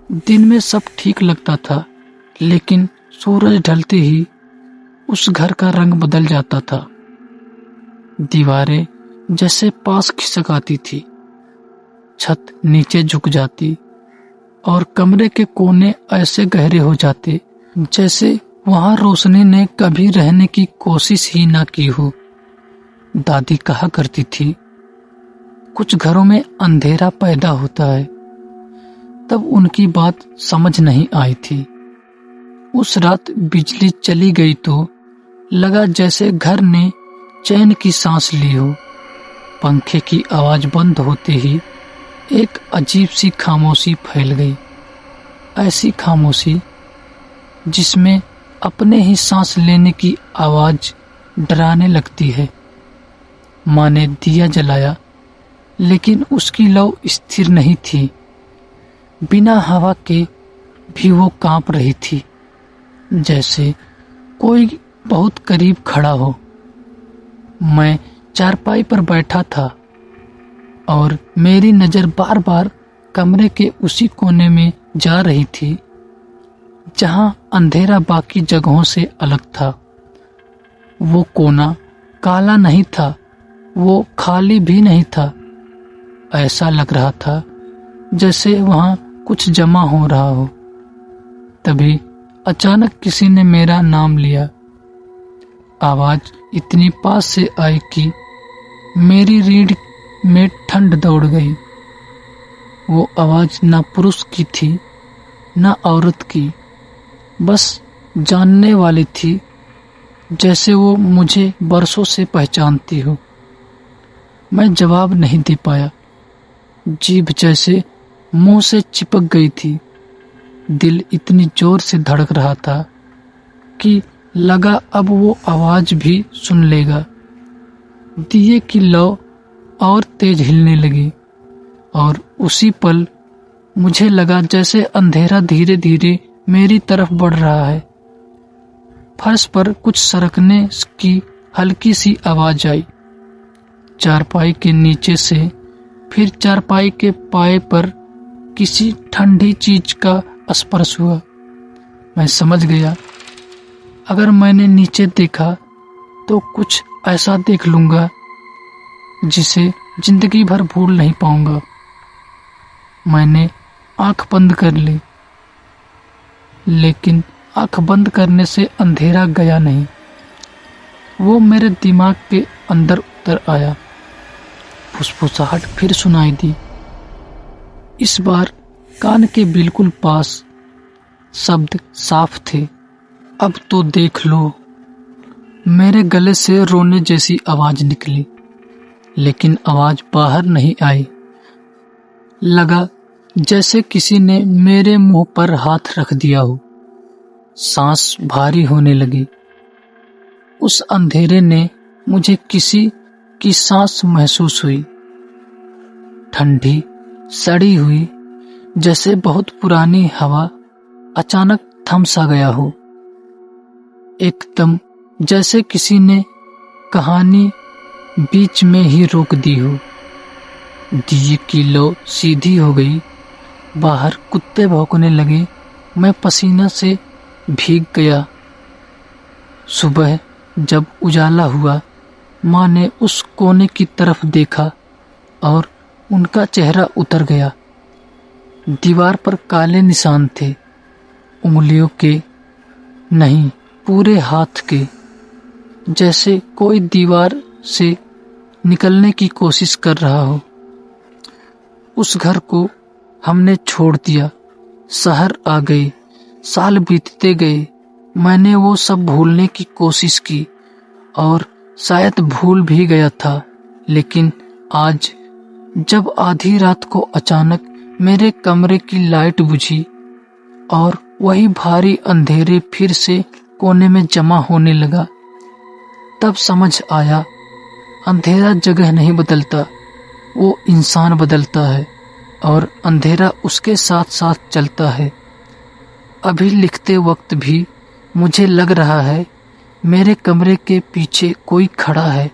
दिन में सब ठीक लगता था, लेकिन सूरज ढलते ही उस घर का रंग बदल जाता था। दीवारें जैसे पास खिसक आती थी, छत नीचे झुक जाती और कमरे के कोने ऐसे गहरे हो जाते जैसे वहां रोशनी ने कभी रहने की कोशिश ही ना की हो। दादी कहा करती थी, कुछ घरों में अंधेरा पैदा होता है। तब उनकी बात समझ नहीं आई थी। उस रात बिजली चली गई तो लगा जैसे घर ने चैन की सांस ली हो। पंखे की आवाज बंद होते ही एक अजीब सी खामोशी फैल गई, ऐसी खामोशी जिसमें अपने ही सांस लेने की आवाज डराने लगती है। माँ ने दिया जलाया, लेकिन उसकी लौ स्थिर नहीं थी। बिना हवा के भी वो कांप रही थी, जैसे कोई बहुत करीब खड़ा हो। मैं चारपाई पर बैठा था और मेरी नजर बार बार कमरे के उसी कोने में जा रही थी जहां अंधेरा बाकी जगहों से अलग था। वो कोना काला नहीं था, वो खाली भी नहीं था। ऐसा लग रहा था जैसे वहां कुछ जमा हो रहा हो। तभी अचानक किसी ने मेरा नाम लिया। आवाज इतनी पास से आई कि मेरी रीढ़ में ठंड दौड़ गई। वो आवाज ना पुरुष की थी ना औरत की, बस जानने वाली थी, जैसे वो मुझे बरसों से पहचानती हो। मैं जवाब नहीं दे पाया। जीभ जैसे मुंह से चिपक गई थी। दिल इतनी जोर से धड़क रहा था कि लगा अब वो आवाज भी सुन लेगा। दिए की लौ और तेज हिलने लगी और उसी पल मुझे लगा जैसे अंधेरा धीरे धीरे मेरी तरफ बढ़ रहा है। फर्श पर कुछ सरकने की हल्की सी आवाज आई। चारपाई के नीचे से फिर चारपाई के पाए पर किसी ठंडी चीज का स्पर्श हुआ। मैं समझ गया, अगर मैंने नीचे देखा तो कुछ ऐसा देख लूंगा जिसे जिंदगी भर भूल नहीं पाऊंगा। मैंने आंख बंद कर ली, लेकिन आंख बंद करने से अंधेरा गया नहीं, वो मेरे दिमाग के अंदर उतर आया। फुसफुसाहट फिर सुनाई दी, इस बार कान के बिल्कुल पास। शब्द साफ थे, अब तो देख लो। मेरे गले से रोने जैसी आवाज निकली, लेकिन आवाज बाहर नहीं आई। लगा जैसे किसी ने मेरे मुंह पर हाथ रख दिया हो। सांस भारी होने लगी। उस अंधेरे ने मुझे किसी की सांस महसूस हुई, ठंडी सड़ी हुई, जैसे बहुत पुरानी हवा अचानक थम सा गया हो। एकदम जैसे किसी ने कहानी बीच में ही रोक दी हो। दिए की लो सीधी हो गई। बाहर कुत्ते भौंकने लगे। मैं पसीना से भीग गया। सुबह जब उजाला हुआ, माँ ने उस कोने की तरफ देखा और उनका चेहरा उतर गया। दीवार पर काले निशान थे, उंगलियों के नहीं, पूरे हाथ के, जैसे कोई दीवार से निकलने की कोशिश कर रहा हो। उस घर को हमने छोड़ दिया, शहर आ गए, साल बीतते गए। मैंने वो सब भूलने की कोशिश की और शायद भूल भी गया था, लेकिन आज जब आधी रात को अचानक मेरे कमरे की लाइट बुझी और वही भारी अंधेरे फिर से कोने में जमा होने लगा, तब समझ आया, अंधेरा जगह नहीं बदलता, वो इंसान बदलता है और अंधेरा उसके साथ साथ चलता है। अभी लिखते वक्त भी मुझे लग रहा है मेरे कमरे के पीछे कोई खड़ा है,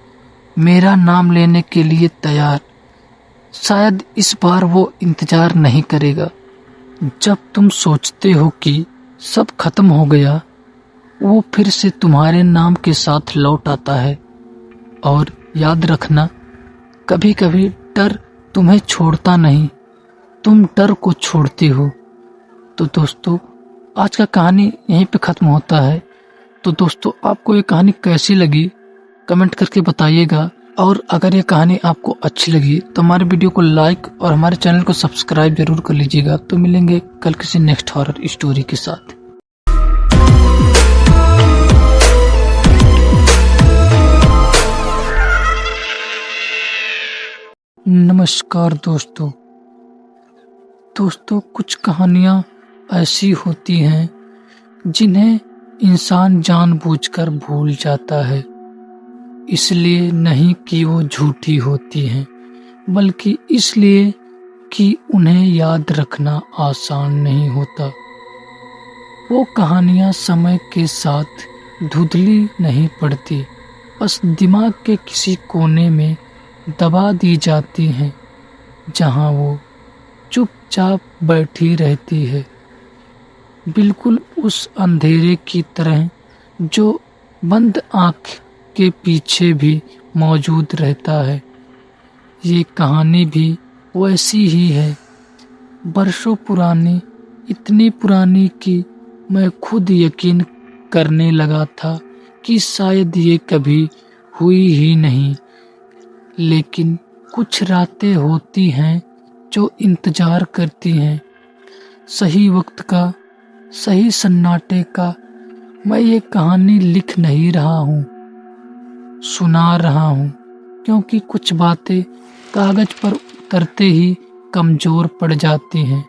मेरा नाम लेने के लिए तैयार। शायद इस बार वो इंतजार नहीं करेगा। जब तुम सोचते हो कि सब खत्म हो गया, वो फिर से तुम्हारे नाम के साथ लौट आता है। और याद रखना, कभी कभी डर तुम्हें छोड़ता नहीं, तुम डर को छोड़ते हो। तो दोस्तों, आज का कहानी यहीं पे ख़त्म होता है। तो दोस्तों, आपको ये कहानी कैसी लगी कमेंट करके बताइएगा। और अगर ये कहानी आपको अच्छी लगी तो हमारे वीडियो को लाइक और हमारे चैनल को सब्सक्राइब जरूर कर लीजिएगा। तो मिलेंगे कल किसी नेक्स्ट हॉरर स्टोरी के साथ। नमस्कार दोस्तों। कुछ कहानियाँ ऐसी होती हैं जिन्हें इंसान जानबूझकर भूल जाता है, इसलिए नहीं कि वो झूठी होती हैं, बल्कि इसलिए कि उन्हें याद रखना आसान नहीं होता। वो कहानियाँ समय के साथ धुंधली नहीं पड़ती, बस दिमाग के किसी कोने में दबा दी जाती हैं, जहाँ वो चुपचाप बैठी रहती है, बिल्कुल उस अंधेरे की तरह जो बंद आँख के पीछे भी मौजूद रहता है। ये कहानी भी वैसी ही है, बरसों पुरानी, इतनी पुरानी कि मैं खुद यकीन करने लगा था कि शायद ये कभी हुई ही नहीं। लेकिन कुछ रातें होती हैं जो इंतजार करती हैं, सही वक्त का, सही सन्नाटे का। मैं ये कहानी लिख नहीं रहा हूँ, सुना रहा हूँ, क्योंकि कुछ बातें कागज पर उतरते ही कमजोर पड़ जाती हैं।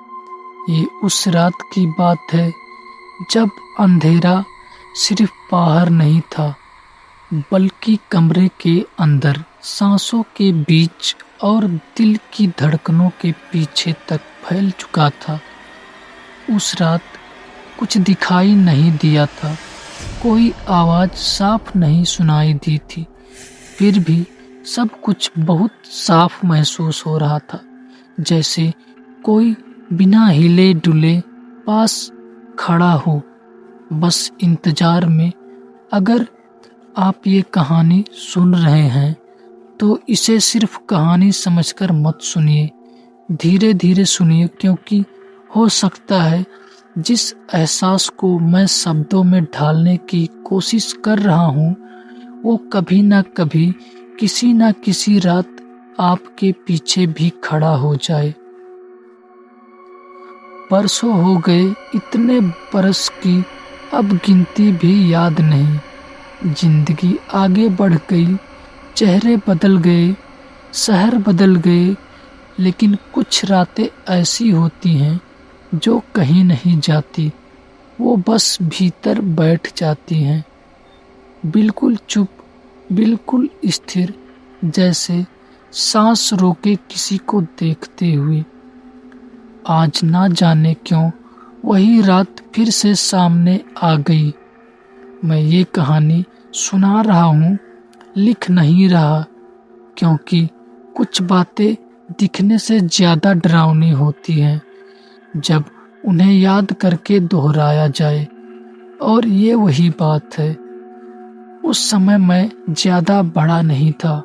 ये उस रात की बात है जब अंधेरा सिर्फ बाहर नहीं था, बल्कि कमरे के अंदर, सांसों के बीच और दिल की धड़कनों के पीछे तक फैल चुका था। उस रात कुछ दिखाई नहीं दिया था, कोई आवाज साफ नहीं सुनाई दी थी, फिर भी सब कुछ बहुत साफ महसूस हो रहा था, जैसे कोई बिना हिले डुले पास खड़ा हो, बस इंतजार में। अगर आप ये कहानी सुन रहे हैं तो इसे सिर्फ कहानी समझकर मत सुनिए, धीरे धीरे सुनिए, क्योंकि हो सकता है जिस एहसास को मैं शब्दों में ढालने की कोशिश कर रहा हूँ वो कभी ना कभी किसी ना किसी रात आपके पीछे भी खड़ा हो जाए। बरसों हो गए, इतने बरस की अब गिनती भी याद नहीं। जिंदगी आगे बढ़ गई, चेहरे बदल गए, शहर बदल गए, लेकिन कुछ रातें ऐसी होती हैं जो कहीं नहीं जाती, वो बस भीतर बैठ जाती हैं, बिल्कुल चुप, बिल्कुल स्थिर, जैसे सांस रोके किसी को देखते हुए। आज ना जाने क्यों वही रात फिर से सामने आ गई। मैं ये कहानी सुना रहा हूँ, लिख नहीं रहा, क्योंकि कुछ बातें दिखने से ज़्यादा डरावनी होती हैं जब उन्हें याद करके दोहराया जाए। और ये वही बात है। उस समय मैं ज़्यादा बड़ा नहीं था।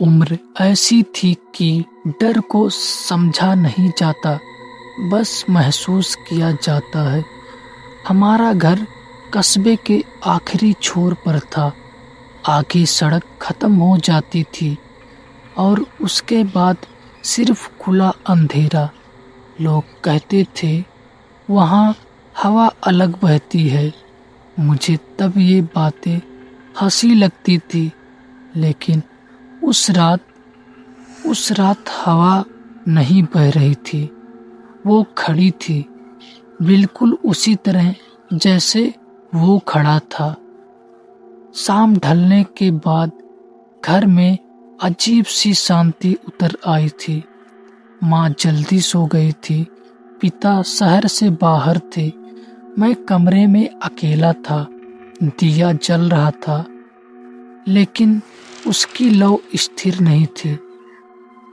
उम्र ऐसी थी कि डर को समझा नहीं जाता, बस महसूस किया जाता है। हमारा घर कस्बे के आखिरी छोर पर था। आगे सड़क खत्म हो जाती थी और उसके बाद सिर्फ खुला अंधेरा। लोग कहते थे वहाँ हवा अलग बहती है। मुझे तब ये बातें हंसी लगती थी, लेकिन उस रात हवा नहीं बह रही थी, वो खड़ी थी, बिल्कुल उसी तरह जैसे वो खड़ा था। शाम ढलने के बाद घर में अजीब सी शांति उतर आई थी। माँ जल्दी सो गई थी, पिता शहर से बाहर थे। मैं कमरे में अकेला था। दिया जल रहा था, लेकिन उसकी लौ स्थिर नहीं थी।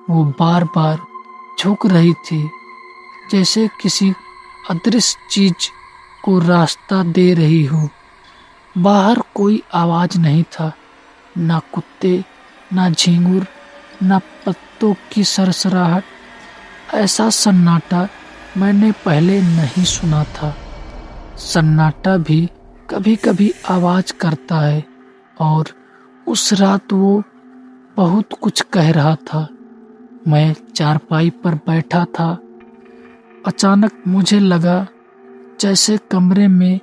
वो बार बार झुक रही थी, जैसे किसी अदृश्य चीज को रास्ता दे रही हो। बाहर कोई आवाज नहीं था, ना कुत्ते, ना झींगुर, ना पत्तों की सरसराहट। ऐसा सन्नाटा मैंने पहले नहीं सुना था। सन्नाटा भी कभी कभी आवाज करता है, और उस रात वो बहुत कुछ कह रहा था। मैं चारपाई पर बैठा था। अचानक मुझे लगा जैसे कमरे में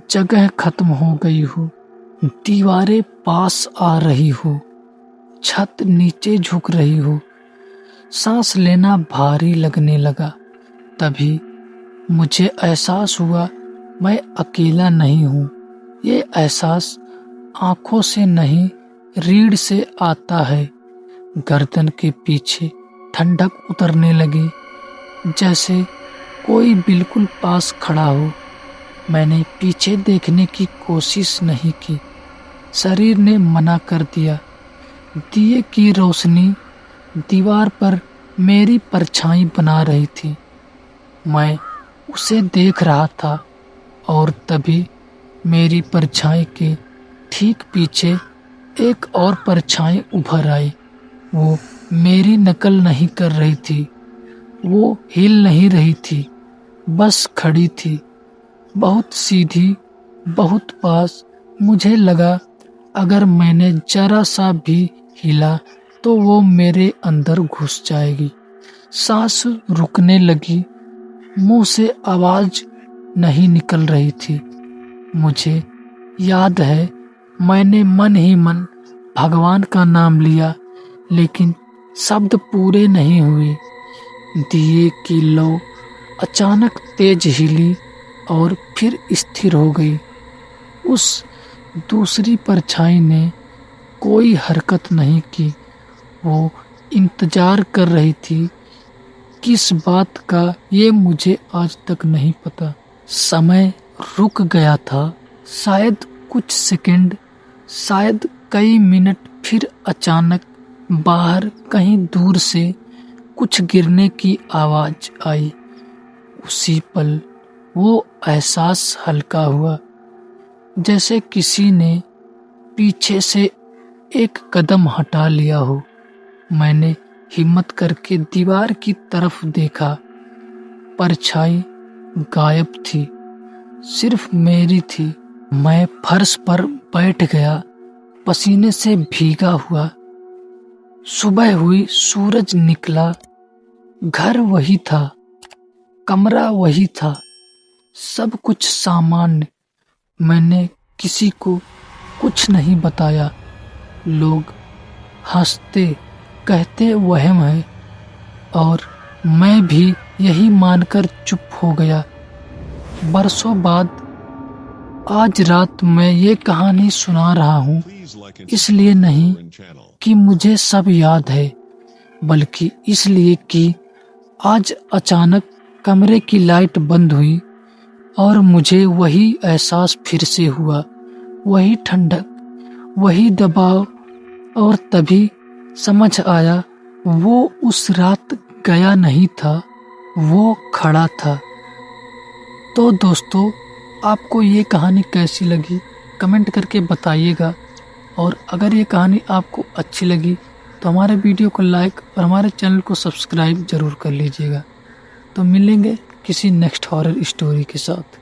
जगह खत्म हो गई हो। दीवारें पास आ रही हो, छत नीचे झुक रही हो। सांस लेना भारी लगने लगा। तभी मुझे एहसास हुआ मैं अकेला नहीं हूँ। ये एहसास आंखों से नहीं, रीढ़ से आता है। गर्दन के पीछे ठंडक उतरने लगी, जैसे कोई बिल्कुल पास खड़ा हो। मैंने पीछे देखने की कोशिश नहीं की, शरीर ने मना कर दिया। दिए की रोशनी दीवार पर मेरी परछाई बना रही थी। मैं उसे देख रहा था, और तभी मेरी परछाई के ठीक पीछे एक और परछाई उभर आई। वो मेरी नकल नहीं कर रही थी, वो हिल नहीं रही थी, बस खड़ी थी, बहुत सीधी, बहुत पास। मुझे लगा अगर मैंने जरा सा भी हिला तो वो मेरे अंदर घुस जाएगी। सांस रुकने लगी, मुंह से आवाज नहीं निकल रही थी। मुझे याद है मैंने मन ही मन भगवान का नाम लिया, लेकिन शब्द पूरे नहीं हुए। दिए की लौ अचानक तेज हिली और फिर स्थिर हो गई। उस दूसरी परछाई ने कोई हरकत नहीं की। वो इंतजार कर रही थी। किस बात का ये मुझे आज तक नहीं पता। समय रुक गया था, शायद कुछ सेकंड, शायद कई मिनट। फिर अचानक बाहर कहीं दूर से कुछ गिरने की आवाज आई। उसी पल वो एहसास हल्का हुआ, जैसे किसी ने पीछे से एक कदम हटा लिया हो। मैंने हिम्मत करके दीवार की तरफ देखा। परछाई गायब थी, सिर्फ मेरी थी। मैं फर्श पर बैठ गया, पसीने से भीगा हुआ। सुबह हुई, सूरज निकला। घर वही था, कमरा वही था, सब कुछ सामान्य। मैंने किसी को कुछ नहीं बताया। लोग हंसते, कहते वहम है, और मैं भी यही मानकर चुप हो गया। बरसों बाद आज रात मैं ये कहानी सुना रहा हूँ, इसलिए नहीं कि मुझे सब याद है, बल्कि इसलिए कि आज अचानक कमरे की लाइट बंद हुई और मुझे वही एहसास फिर से हुआ, वही ठंडक, वही दबाव। और तभी समझ आया, वो उस रात गया नहीं था, वो खड़ा था। तो दोस्तों, आपको ये कहानी कैसी लगी कमेंट करके बताइएगा। और अगर ये कहानी आपको अच्छी लगी तो हमारे वीडियो को लाइक और हमारे चैनल को सब्सक्राइब ज़रूर कर लीजिएगा। तो मिलेंगे किसी नेक्स्ट हॉरर स्टोरी के साथ।